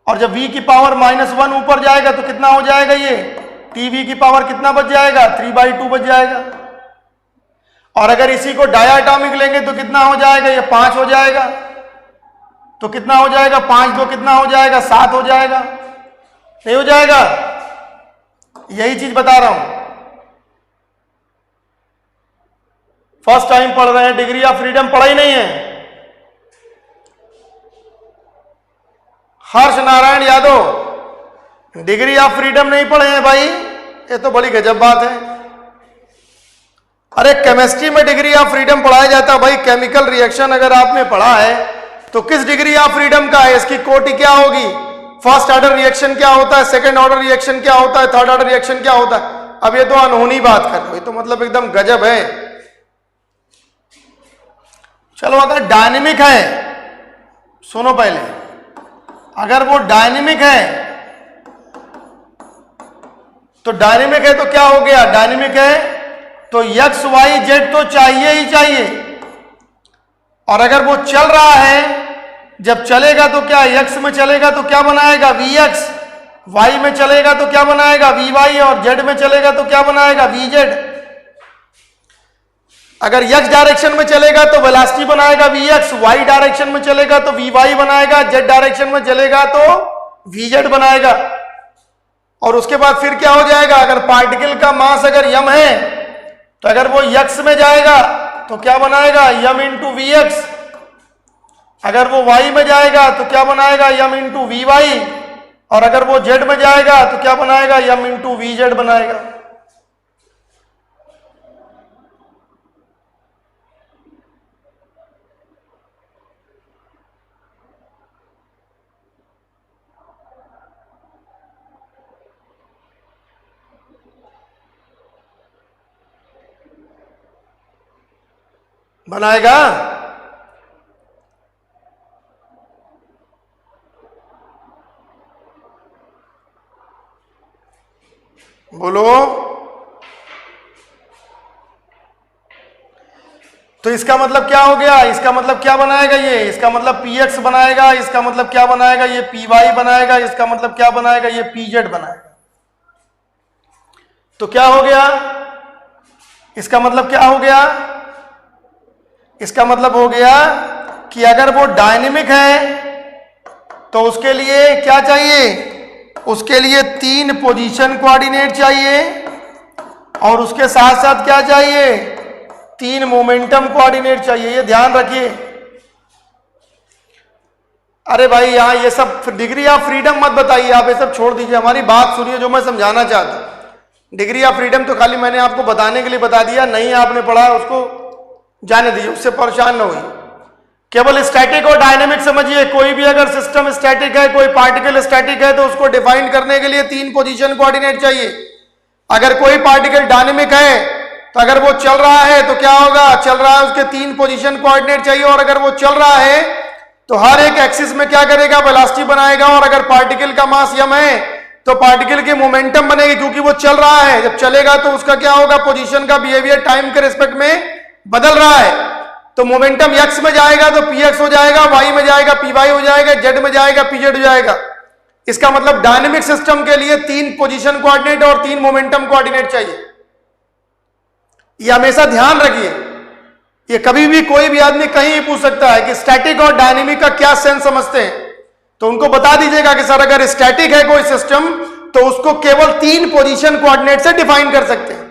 और जब V की पावर -1 ऊपर जाएगा तो कितना हो जाएगा, ये TV की पावर कितना बच जाएगा 3/2 बच जाएगा। और अगर इसी को डायटॉमिक लेंगे तो कितना हो जाएगा, ये 5 हो जाएगा। तो कितना हो जाएगा 5 2 कितना हो जाएगा 7 हो जाएगा, नहीं हो जाएगा? यही चीज बता रहा हूं। फर्स्ट टाइम पढ़ रहे हैं, डिग्री ऑफ फ्रीडम पढ़ा ही नहीं है। Harsh Narayan Yadav degree of freedom नहीं पढ़े हैं भाई, ये तो बड़ी गजब बात है। अरे केमिस्ट्री में डिग्री ऑफ फ्रीडम पढ़ाया जाता है भाई, केमिकल रिएक्शन अगर आपने पढ़ा है तो किस डिग्री ऑफ फ्रीडम का है, इसकी कोटि क्या होगी, फर्स्ट ऑर्डर रिएक्शन क्या होता है, सेकंड ऑर्डर रिएक्शन क्या होता है, थर्ड ऑर्डर रिएक्शन क्या होता है। अब ये तो अनहोनी बात कर रहे हो, ये तो मतलब एकदम गजब है। चलो अगर डायनेमिक है, सुनो पहले, अगर वो डायनेमिक है तो डायनेमिक है तो क्या हो गया, डायनेमिक है तो एक्स वाई जेड तो चाहिए ही चाहिए। और अगर वो चल रहा है, जब चलेगा तो क्या एक्स में चलेगा तो क्या बनाएगा वी एक्स, वाई में चलेगा तो क्या बनाएगा वी वाई, और जेड में चलेगा तो क्या बनाएगा वी जेड। अगर एक्स डायरेक्शन में चलेगा तो वेलोसिटी बनाएगा वी एक्स, वाई डायरेक्शन में चलेगा तो वी वाई बनाएगा, जेड डायरेक्शन में चलेगा तो वी जेड बनाएगा। और उसके बाद फिर क्या हो जाएगा, अगर पार्टिकल का मास अगर यम है तो अगर वो एक्स में जाएगा तो क्या बनाएगा यम इंटू वी एक्स, अगर वो वाई में जाएगा तो क्या बनाएगा यम इंटू वी वाई, और अगर वो जेड में जाएगा तो क्या बनाएगा यम इंटू वी जेड बनाएगा। बनाएगा? बोलो। तो इसका मतलब क्या हो गया, इसका मतलब क्या बनाएगा ये, इसका मतलब px बनाएगा, इसका मतलब क्या बनाएगा ये py बनाएगा, इसका मतलब क्या बनाएगा ये pz बनाएगा। तो क्या हो गया, इसका मतलब क्या हो गया, इसका मतलब हो गया कि अगर वो डायनेमिक है तो उसके लिए क्या चाहिए, उसके लिए 3 पोजीशन कोऑर्डिनेट चाहिए और उसके साथ साथ क्या चाहिए, 3 मोमेंटम कोऑर्डिनेट चाहिए। ये ध्यान रखिए। अरे भाई यहां ये सब डिग्री ऑफ फ्रीडम मत बताइए, आप ये सब छोड़ दीजिए, हमारी बात सुनिए जो मैं समझाना चाहता हूं। डिग्री ऑफ फ्रीडम तो खाली मैंने आपको बताने के लिए बता दिया, नहीं आपने पढ़ा उसको जाने दीजिए, उससे परेशान ना होइए। केवल स्टैटिक और डायनेमिक समझिए। कोई भी अगर सिस्टम स्टैटिक है, कोई पार्टिकल स्टैटिक है, तो उसको डिफाइन करने के लिए 3 पोजीशन कोऑर्डिनेट चाहिए। अगर कोई पार्टिकल डायनेमिक है तो अगर वो चल रहा है तो क्या होगा, चल रहा है उसके 3 पोजीशन कोऑर्डिनेट चाहिए। और अगर वो चल रहा है तो हर एक एक्सिस में क्या करेगा, वेलोसिटी बनाएगा। और अगर पार्टिकल का मास m है तो पार्टिकल की मोमेंटम बनेगी, क्योंकि वो चल रहा है। जब चलेगा तो उसका क्या होगा, पोजीशन का बिहेवियर टाइम के रिस्पेक्ट में बदल रहा है। तो मोमेंटम x में जाएगा तो px हो जाएगा, y में जाएगा py हो जाएगा, z में जाएगा pz हो जाएगा। इसका मतलब डायनेमिक सिस्टम के लिए 3 पोजीशन कोऑर्डिनेट और 3 मोमेंटम कोऑर्डिनेट चाहिए। ये हमेशा ध्यान रखिए। ये कभी भी कोई भी आदमी कहीं भी पूछ सकता है कि स्टैटिक और डायनेमिक का क्या सेंस समझते हैं, तो उनको बता दीजिएगा कि सर अगर स्टैटिक है कोई सिस्टम तो उसको केवल 3 पोजीशन कोऑर्डिनेट से डिफाइन कर सकते हैं।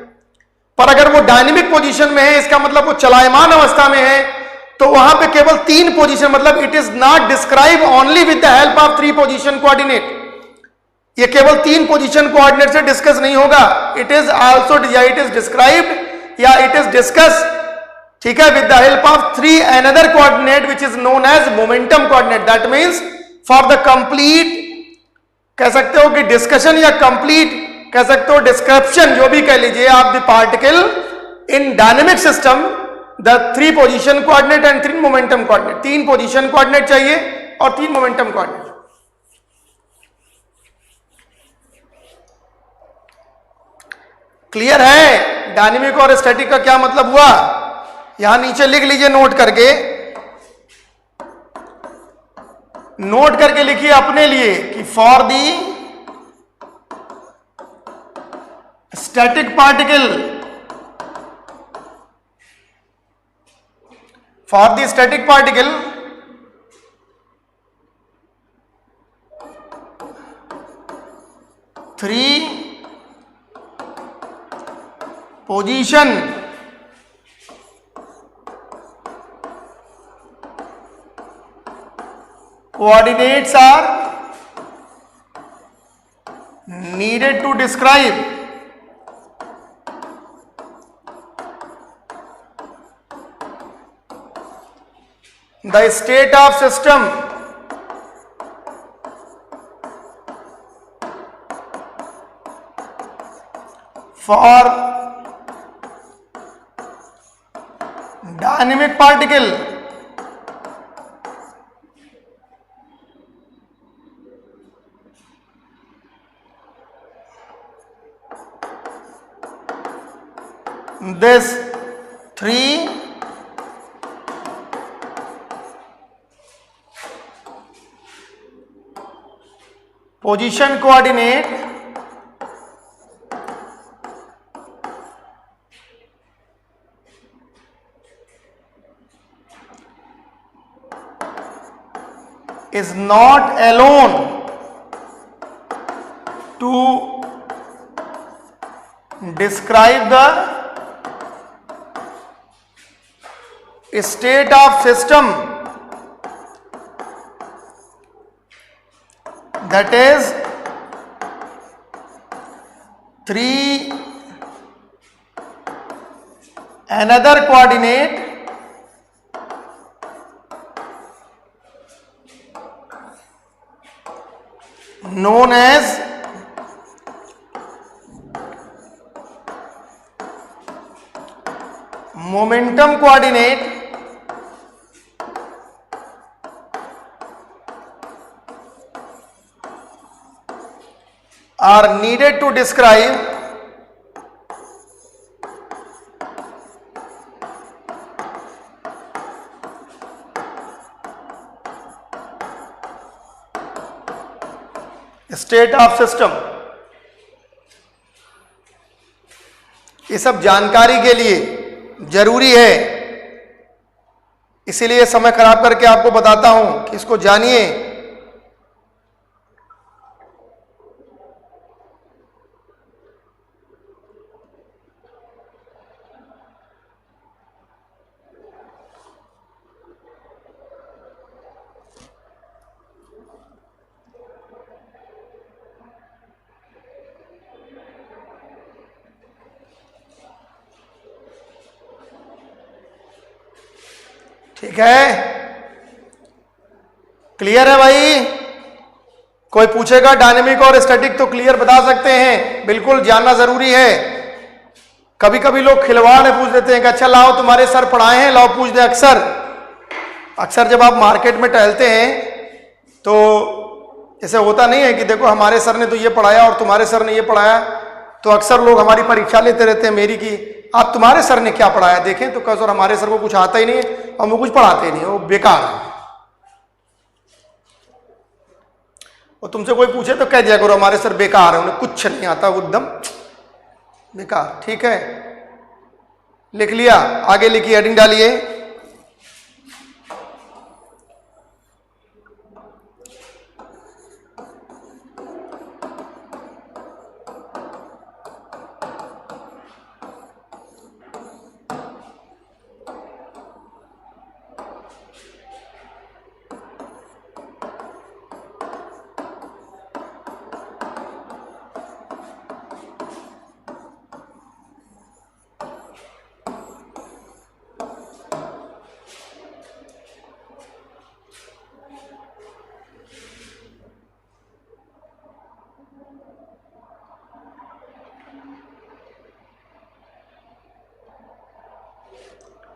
पर अगर वो डायनेमिक पोजीशन में है, इसका मतलब वो चलायमान अवस्था में है, तो वहां पे केवल 3 पोजीशन, मतलब it is not describe only with the help of 3 position coordinate. ये केवल 3 पोजीशन कोऑर्डिनेट से डिस्कस नहीं होगा, इट इज आल्सो या इट इज डिस्क्राइब्ड या इट इज डिस्कस, ठीक है, with the help of 3 another coordinate which is known as momentum coordinate. That means for the complete, कह सकते हो कि डिस्कशन या कंप्लीट कह सकते हो डिस्क्रिप्शन, जो भी कह लीजिए आप, the particle in dynamic system, the 3 position coordinate and 3 momentum coordinate. 3 position coordinate चाहिए और 3 मोमेंटम कोऑर्डिनेट। क्लियर है डायनेमिक और स्टैटिक का क्या मतलब हुआ? यहां नीचे लिख लीजिए, नोट करके लिखिए अपने लिए कि for the static particle, for the static particle, three position coordinates are needed to describe the state of system for dynamic particle this 3 position coordinate is not alone to describe the state of system, that is 3 another coordinate known as momentum coordinate are needed to describe state of system. ये सब जानकारी के लिए जरूरी है, इसीलिए समय खराब करके आपको बताता हूं कि इसको जानिए। ठीक है, क्लियर है भाई? कोई पूछेगा डायनेमिक और स्टैटिक तो क्लियर बता सकते हैं, बिल्कुल जानना जरूरी है। कभी कभी लोग खिलवाड़ में पूछ देते हैं कि अच्छा लाओ तुम्हारे सर पढ़ाए हैं, लाओ पूछ दे। अक्सर जब आप मार्केट में टहलते हैं तो ऐसे होता नहीं है कि देखो हमारे सर ने तो ये पढ़ाया और तुम्हारे सर ने ये पढ़ाया, तो अक्सर लोग हमारी परीक्षा लेते रहते हैं मेरी की, आप तुम्हारे सर ने क्या पढ़ाया देखें, तो कह सर हमारे सर को कुछ आता ही नहीं है और वो कुछ पढ़ाते ही नहीं, वो बेकार है। और तुमसे कोई पूछे तो कह दिया करो हमारे सर बेकार है, उन्हें कुछ नहीं आता, वो एकदम बेकार। ठीक है, लिख लिया, आगे लिखिए, हेडिंग डालिए।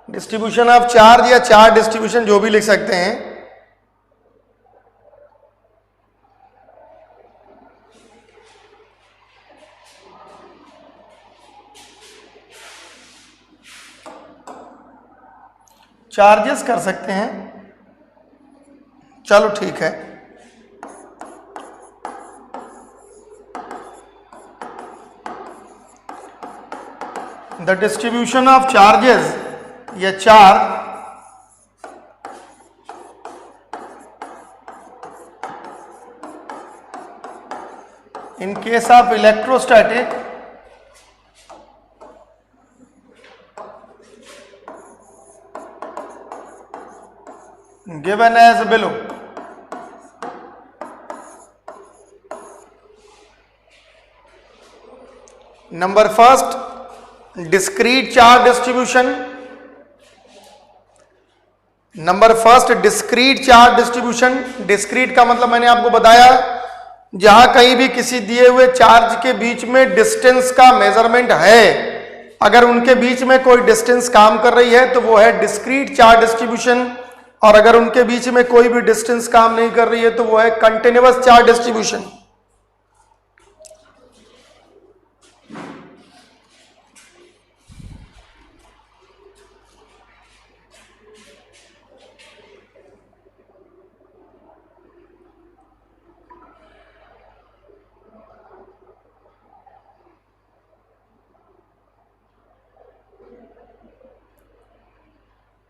डिस्ट्रीब्यूशन ऑफ चार्ज या चार्ज डिस्ट्रीब्यूशन जो भी लिख सकते हैं। चार्जेस कर सकते हैं, चलो ठीक है। द डिस्ट्रीब्यूशन ऑफ चार्जेस या charge in case of electrostatic given as below. Number first, discrete charge distribution. Number first, discrete charge distribution. Discrete का मतलब मैंने आपको बताया, जहां कहीं भी किसी दिए हुए चार्ज के बीच में डिस्टेंस का मेजरमेंट है, अगर उनके बीच में कोई डिस्टेंस काम कर रही है तो वो है डिस्क्रीट चार्ज डिस्ट्रीब्यूशन, और अगर उनके बीच में कोई भी डिस्टेंस काम नहीं कर रही है तो वो है कंटिन्यूअस चार्ज डिस्ट्रीब्यूशन।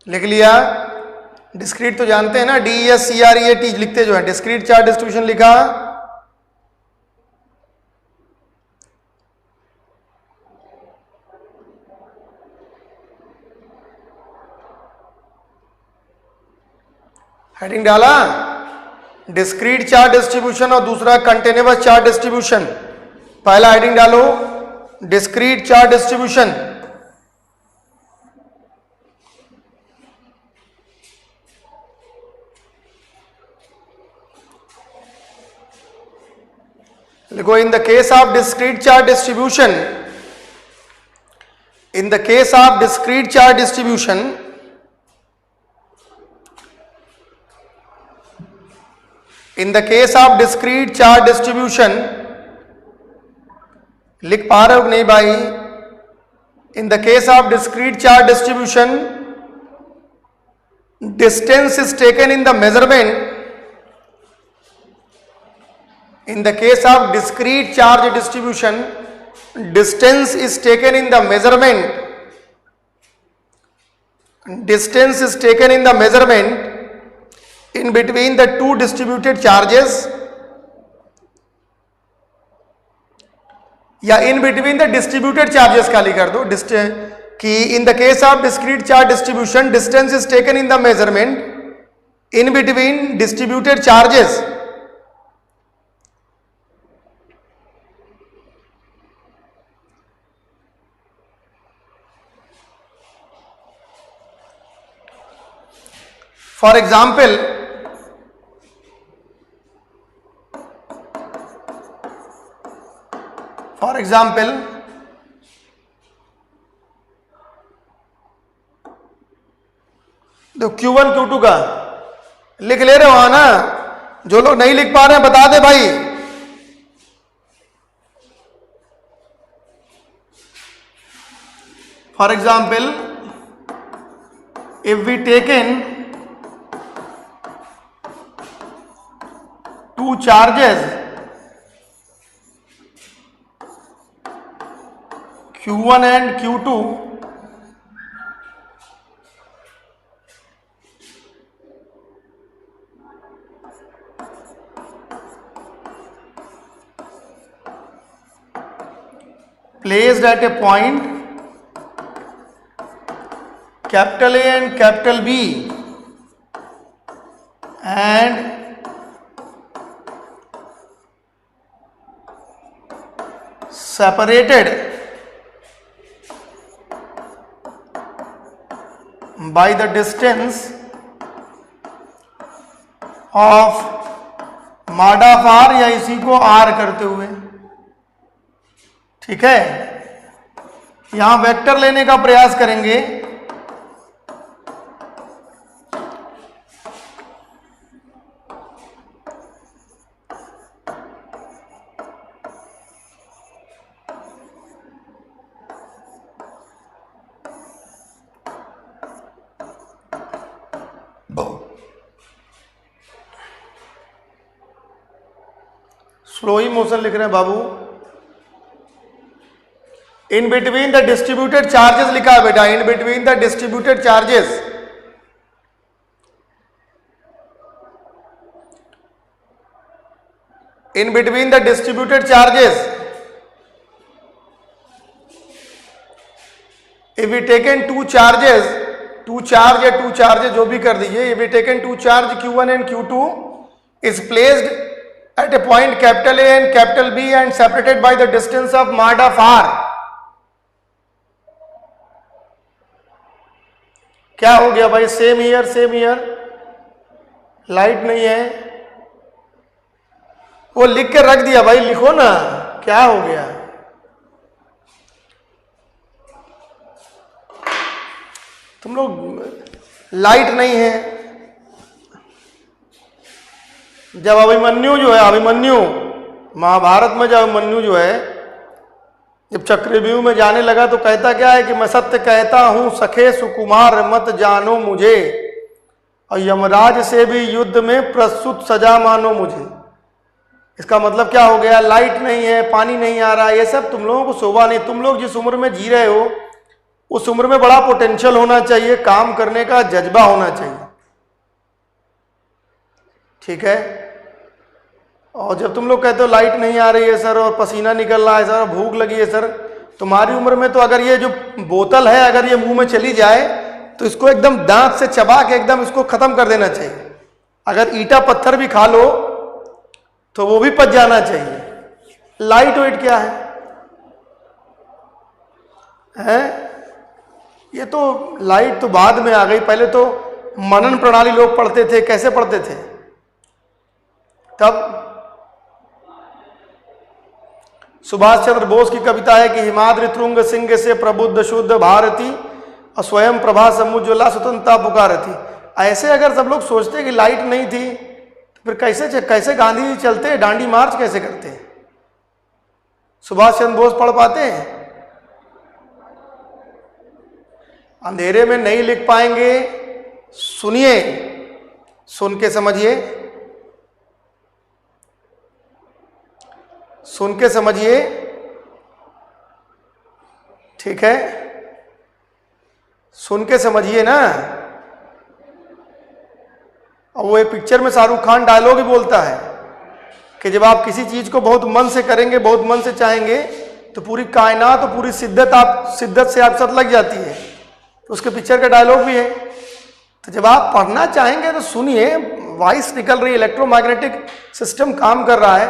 लिख लिया। डिस्क्रीट तो जानते हैं ना, DESCREAT लिखते जो है, डिस्क्रीट चार्ज डिस्ट्रीब्यूशन लिखा। हेडिंग डाला, डिस्क्रीट चार्ज डिस्ट्रीब्यूशन और दूसरा कंटिन्यूअस चार्ज डिस्ट्रीब्यूशन। पहला हेडिंग डालो, discrete charge distribution. Go in the case of discrete charge distribution, in the case of discrete charge distribution, in the case of discrete charge distribution, लिख पा रहे हो नहीं भाई? In the case of discrete charge distribution, distance is taken in the measurement. In the case of discrete charge distribution, distance is taken in the measurement, distance is taken in the measurement in between the two distributed charges या इन between the distributed charges खाली कर दो कि in the case of discrete charge distribution distance is taken in the measurement in between distributed charges for example तो Q1 Q2 का लिख ले रहे हो ना, जो लोग नहीं लिख पा रहे हैं बता दे भाई। For example if we taken two charges Q1 and Q2 placed at a point capital A and capital B and separated by the distance of mod of r या इसी को r करते हुए, ठीक है। यहां वेक्टर लेने का प्रयास करेंगे। स्लो ही मोशन लिख रहे हैं बाबू। In between the distributed charges लिखा है बेटा, in between the distributed charges, in between the distributed charges if we taken two charges, two charge या टू चार्जेस जो भी कर दीजिए, if we taken two charge Q1 and Q2 is placed at a point capital A and capital B and separated by the distance of mod of r, क्या हो गया भाई? Same year, same year. Light नहीं है, वो लिख के रख दिया भाई, लिखो ना, क्या हो गया? तुम लोग लाइट नहीं है। जब अभिमन्यु जो है, अभिमन्यु महाभारत में जब अभिमन्यु जो है जब चक्रव्यूह में जाने लगा तो कहता क्या है कि मैं सत्य कहता हूं सखे सुकुमार मत जानो मुझे, और यमराज से भी युद्ध में प्रस्तुत सजा मानो मुझे। इसका मतलब क्या हो गया? लाइट नहीं है, पानी नहीं आ रहा, ये सब तुम लोगों को शोभा नहीं। तुम लोग जिस उम्र में जी रहे हो उस उम्र में बड़ा पोटेंशियल होना चाहिए, काम करने का जज्बा होना चाहिए, ठीक है। और जब तुम लोग कहते हो लाइट नहीं आ रही है सर और पसीना निकल रहा है सर और भूख लगी है सर, तुम्हारी उम्र में तो अगर ये जो बोतल है अगर ये मुंह में चली जाए तो इसको एकदम दांत से चबा के एकदम इसको खत्म कर देना चाहिए। अगर ईटा पत्थर भी खा लो तो वो भी पच जाना चाहिए। लाइट वेट क्या है? ये तो लाइट तो बाद में आ गई, पहले तो मनन प्रणाली लोग पढ़ते थे। कैसे पढ़ते थे? तब सुभाष चंद्र बोस की कविता है कि हिमाद्रि तुंग सिंह से प्रबुद्ध शुद्ध भारती और स्वयं प्रभा समुज्ज्वला स्वतंत्रता पुकारती। ऐसे अगर सब लोग सोचते कि लाइट नहीं थी तो फिर कैसे गांधी जी चलते, डांडी मार्च कैसे करते? सुभाष चंद्र बोस पढ़ पाते हैं? अंधेरे में नहीं लिख पाएंगे। सुनिए, सुन के समझिए, सुन के समझिए। ठीक है, सुन के समझिए ना। और वो एक पिक्चर में शाहरुख खान डायलॉग ही बोलता है कि जब आप किसी चीज को बहुत मन से करेंगे, बहुत मन से चाहेंगे, तो पूरी कायनात और पूरी शिद्दत से आप साथ लग जाती है। तो उसके पिक्चर का डायलॉग भी है। तो जब आप पढ़ना चाहेंगे तो सुनिए, वॉइस निकल रही है, इलेक्ट्रोमैग्नेटिक सिस्टम काम कर रहा है।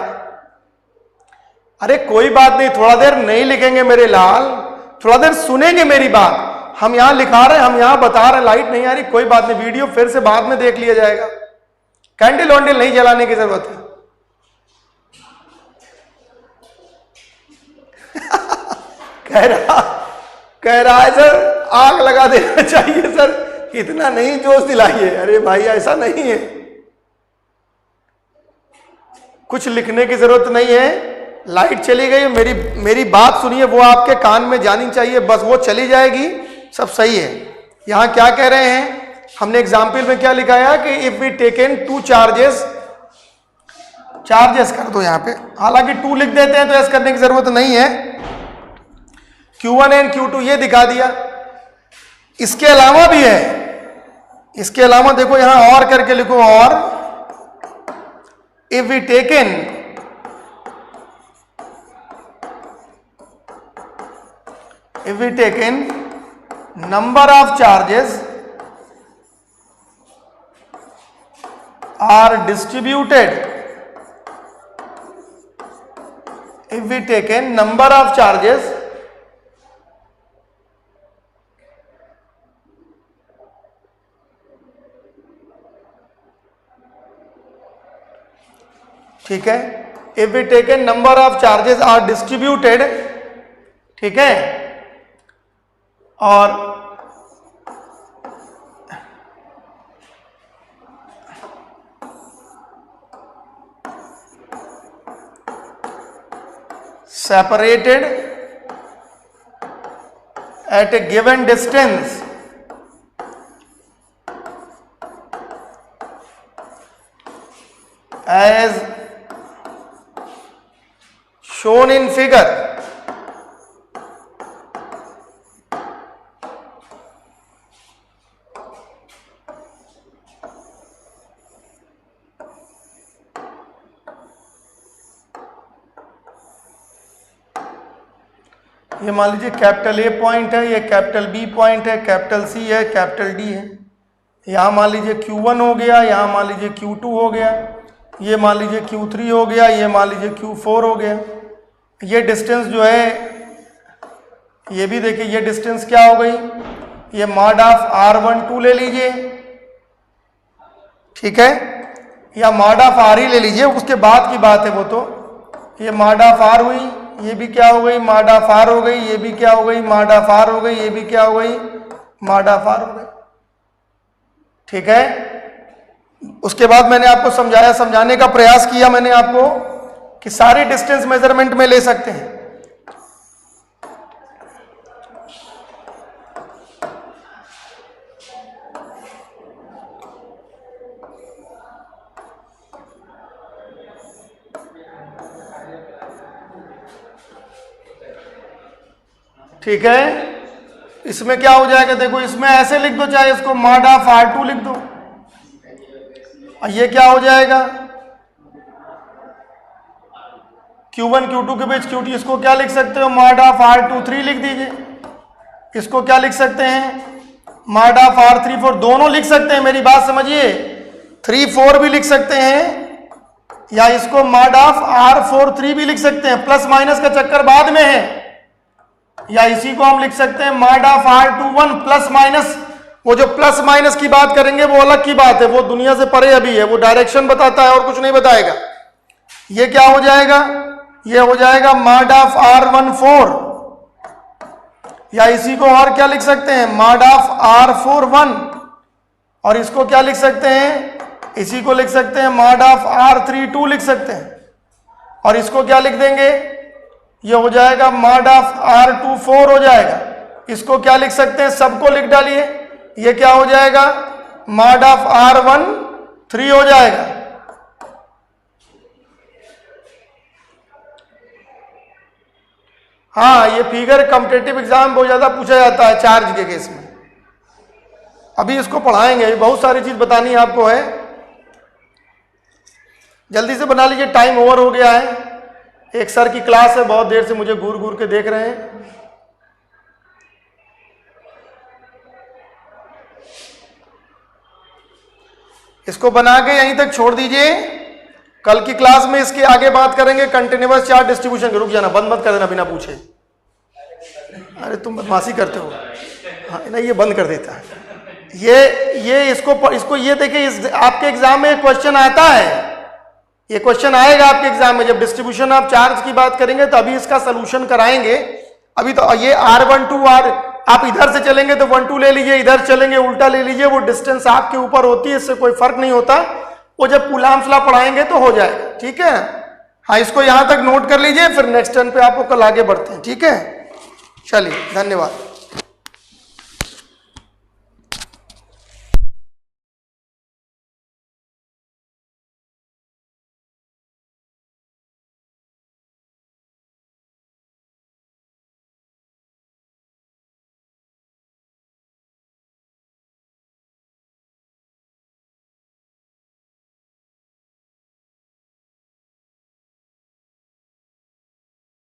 अरे कोई बात नहीं, थोड़ा देर नहीं लिखेंगे मेरे लाल, थोड़ा देर सुनेंगे मेरी बात। हम यहां लिखा रहे हैं, हम यहां बता रहे हैं, लाइट नहीं आ रही, कोई बात नहीं, वीडियो फिर से बाद में देख लिया जाएगा। कैंडल वैंडल नहीं जलाने की जरूरत है। कह रहा है सर आग लगा देना चाहिए सर, इतना नहीं जोश दिलाइए। अरे भाई ऐसा नहीं है, कुछ लिखने की जरूरत नहीं है। लाइट चली गई, मेरी बात सुनिए, वो आपके कान में जानी चाहिए, बस वो चली जाएगी, सब सही है। यहां क्या कह रहे हैं, हमने एग्जाम्पल में क्या लिखाया कि if we taken two charges कर दो यहां पे, हालांकि 2 लिख देते हैं तो ऐसा करने की जरूरत नहीं है। Q1 एंड Q2 ये दिखा दिया। इसके अलावा भी है, इसके अलावा देखो यहां और करके लिखो, और if we taken number of charges are distributed, if we taken number of charges ठीक है, if we taken number of charges are distributed, ठीक है, और separated at a given distance as shown in figure, ये मान लीजिए capital A point है, ये कैपिटल बी पॉइंट है, कैपिटल सी है, कैपिटल डी है। यहाँ मान लीजिए Q1 हो गया, यहाँ मान लीजिए Q2 हो गया, ये मान लीजिए Q3 हो गया, ये मान लीजिए Q4 हो गया। ये डिस्टेंस जो है, ये भी देखिए, ये डिस्टेंस क्या हो गई, ये मॉड ऑफ R12 ले लीजिए, ठीक है, या मॉड ऑफ R ही ले लीजिए, उसके बाद की बात है वो। तो ये मॉड ऑफ R हुई, ये भी क्या हो गई, मॉड ऑफ R हो गई, ये भी क्या हो गई, मॉड ऑफ R हो गई, ये भी क्या हो गई, मॉड ऑफ R हो गई, ठीक है। उसके बाद मैंने आपको समझाने का प्रयास किया मैंने आपको कि सारी डिस्टेंस मेजरमेंट में ले सकते हैं। ठीक है, इसमें क्या हो जाएगा, देखो इसमें ऐसे लिख दो, चाहे इसको मॉड ऑफ R2 लिख दो, और ये क्या हो जाएगा, Q1 Q2 के बीच Q2, इसको क्या लिख सकते हो, मॉड ऑफ R23 लिख दीजिए। इसको क्या लिख सकते हैं, मॉड ऑफ R34, दोनों लिख सकते हैं, मेरी बात समझिए, 3-4 भी लिख सकते हैं, या इसको मॉड ऑफ R43 भी लिख सकते हैं, प्लस माइनस का चक्कर बाद में है। या इसी को हम लिख सकते हैं mod of R21 plus minus. वो जो प्लस माइनस की बात करेंगे वो अलग की बात है, वो दुनिया से परे अभी है, वो डायरेक्शन बताता है और कुछ नहीं बताएगा। ये क्या हो जाएगा, ये हो जाएगा मॉड ऑफ R14, या इसी को और क्या लिख सकते हैं, मॉड ऑफ R41, और इसको क्या लिख सकते हैं, इसी को लिख सकते हैं मॉड ऑफ R32 लिख सकते हैं, और इसको क्या लिख देंगे, ये हो जाएगा मॉड ऑफ R24 हो जाएगा। इसको क्या लिख सकते हैं, सबको लिख डालिए, ये क्या हो जाएगा, मॉड ऑफ R13 हो जाएगा। हाँ, ये फिगर कॉम्पिटिटिव एग्जाम बहुत ज्यादा पूछा जाता है चार्ज के केस में। अभी इसको पढ़ाएंगे, बहुत सारी चीज बतानी आपको है। जल्दी से बना लीजिए, टाइम ओवर हो गया है। एक सर की क्लास है, बहुत देर से मुझे घूर घूर के देख रहे हैं। इसको बना के यहीं तक छोड़ दीजिए। कल की क्लास में इसके आगे बात करेंगे कंटिन्यूअस चार्ज डिस्ट्रीब्यूशन की। रुक जाना, बंद मत कर देना बिना पूछे। अरे तुम बदमाशी करते हो। हाँ ना, ये बंद कर देता है। ये इसको ये देखिए, आपके एग्जाम में क्वेश्चन आता है, ये क्वेश्चन आएगा आपके एग्जाम में। जब डिस्ट्रीब्यूशन ऑफ चार्ज की बात करेंगे तो अभी इसका सोल्यूशन कराएंगे। अभी तो ये R12 आप इधर से चलेंगे तो 1 2 ले लीजिए, इधर चलेंगे उल्टा ले लीजिए, वो डिस्टेंस आपके ऊपर होती है, इससे कोई फर्क नहीं होता। वो जब कूलॉम्स लॉ पढ़ाएंगे तो हो जाएगा, ठीक है। हाँ, इसको यहां तक नोट कर लीजिए, फिर नेक्स्ट टर्न पे आपको कल आगे बढ़ते हैं, ठीक है। चलिए, धन्यवाद।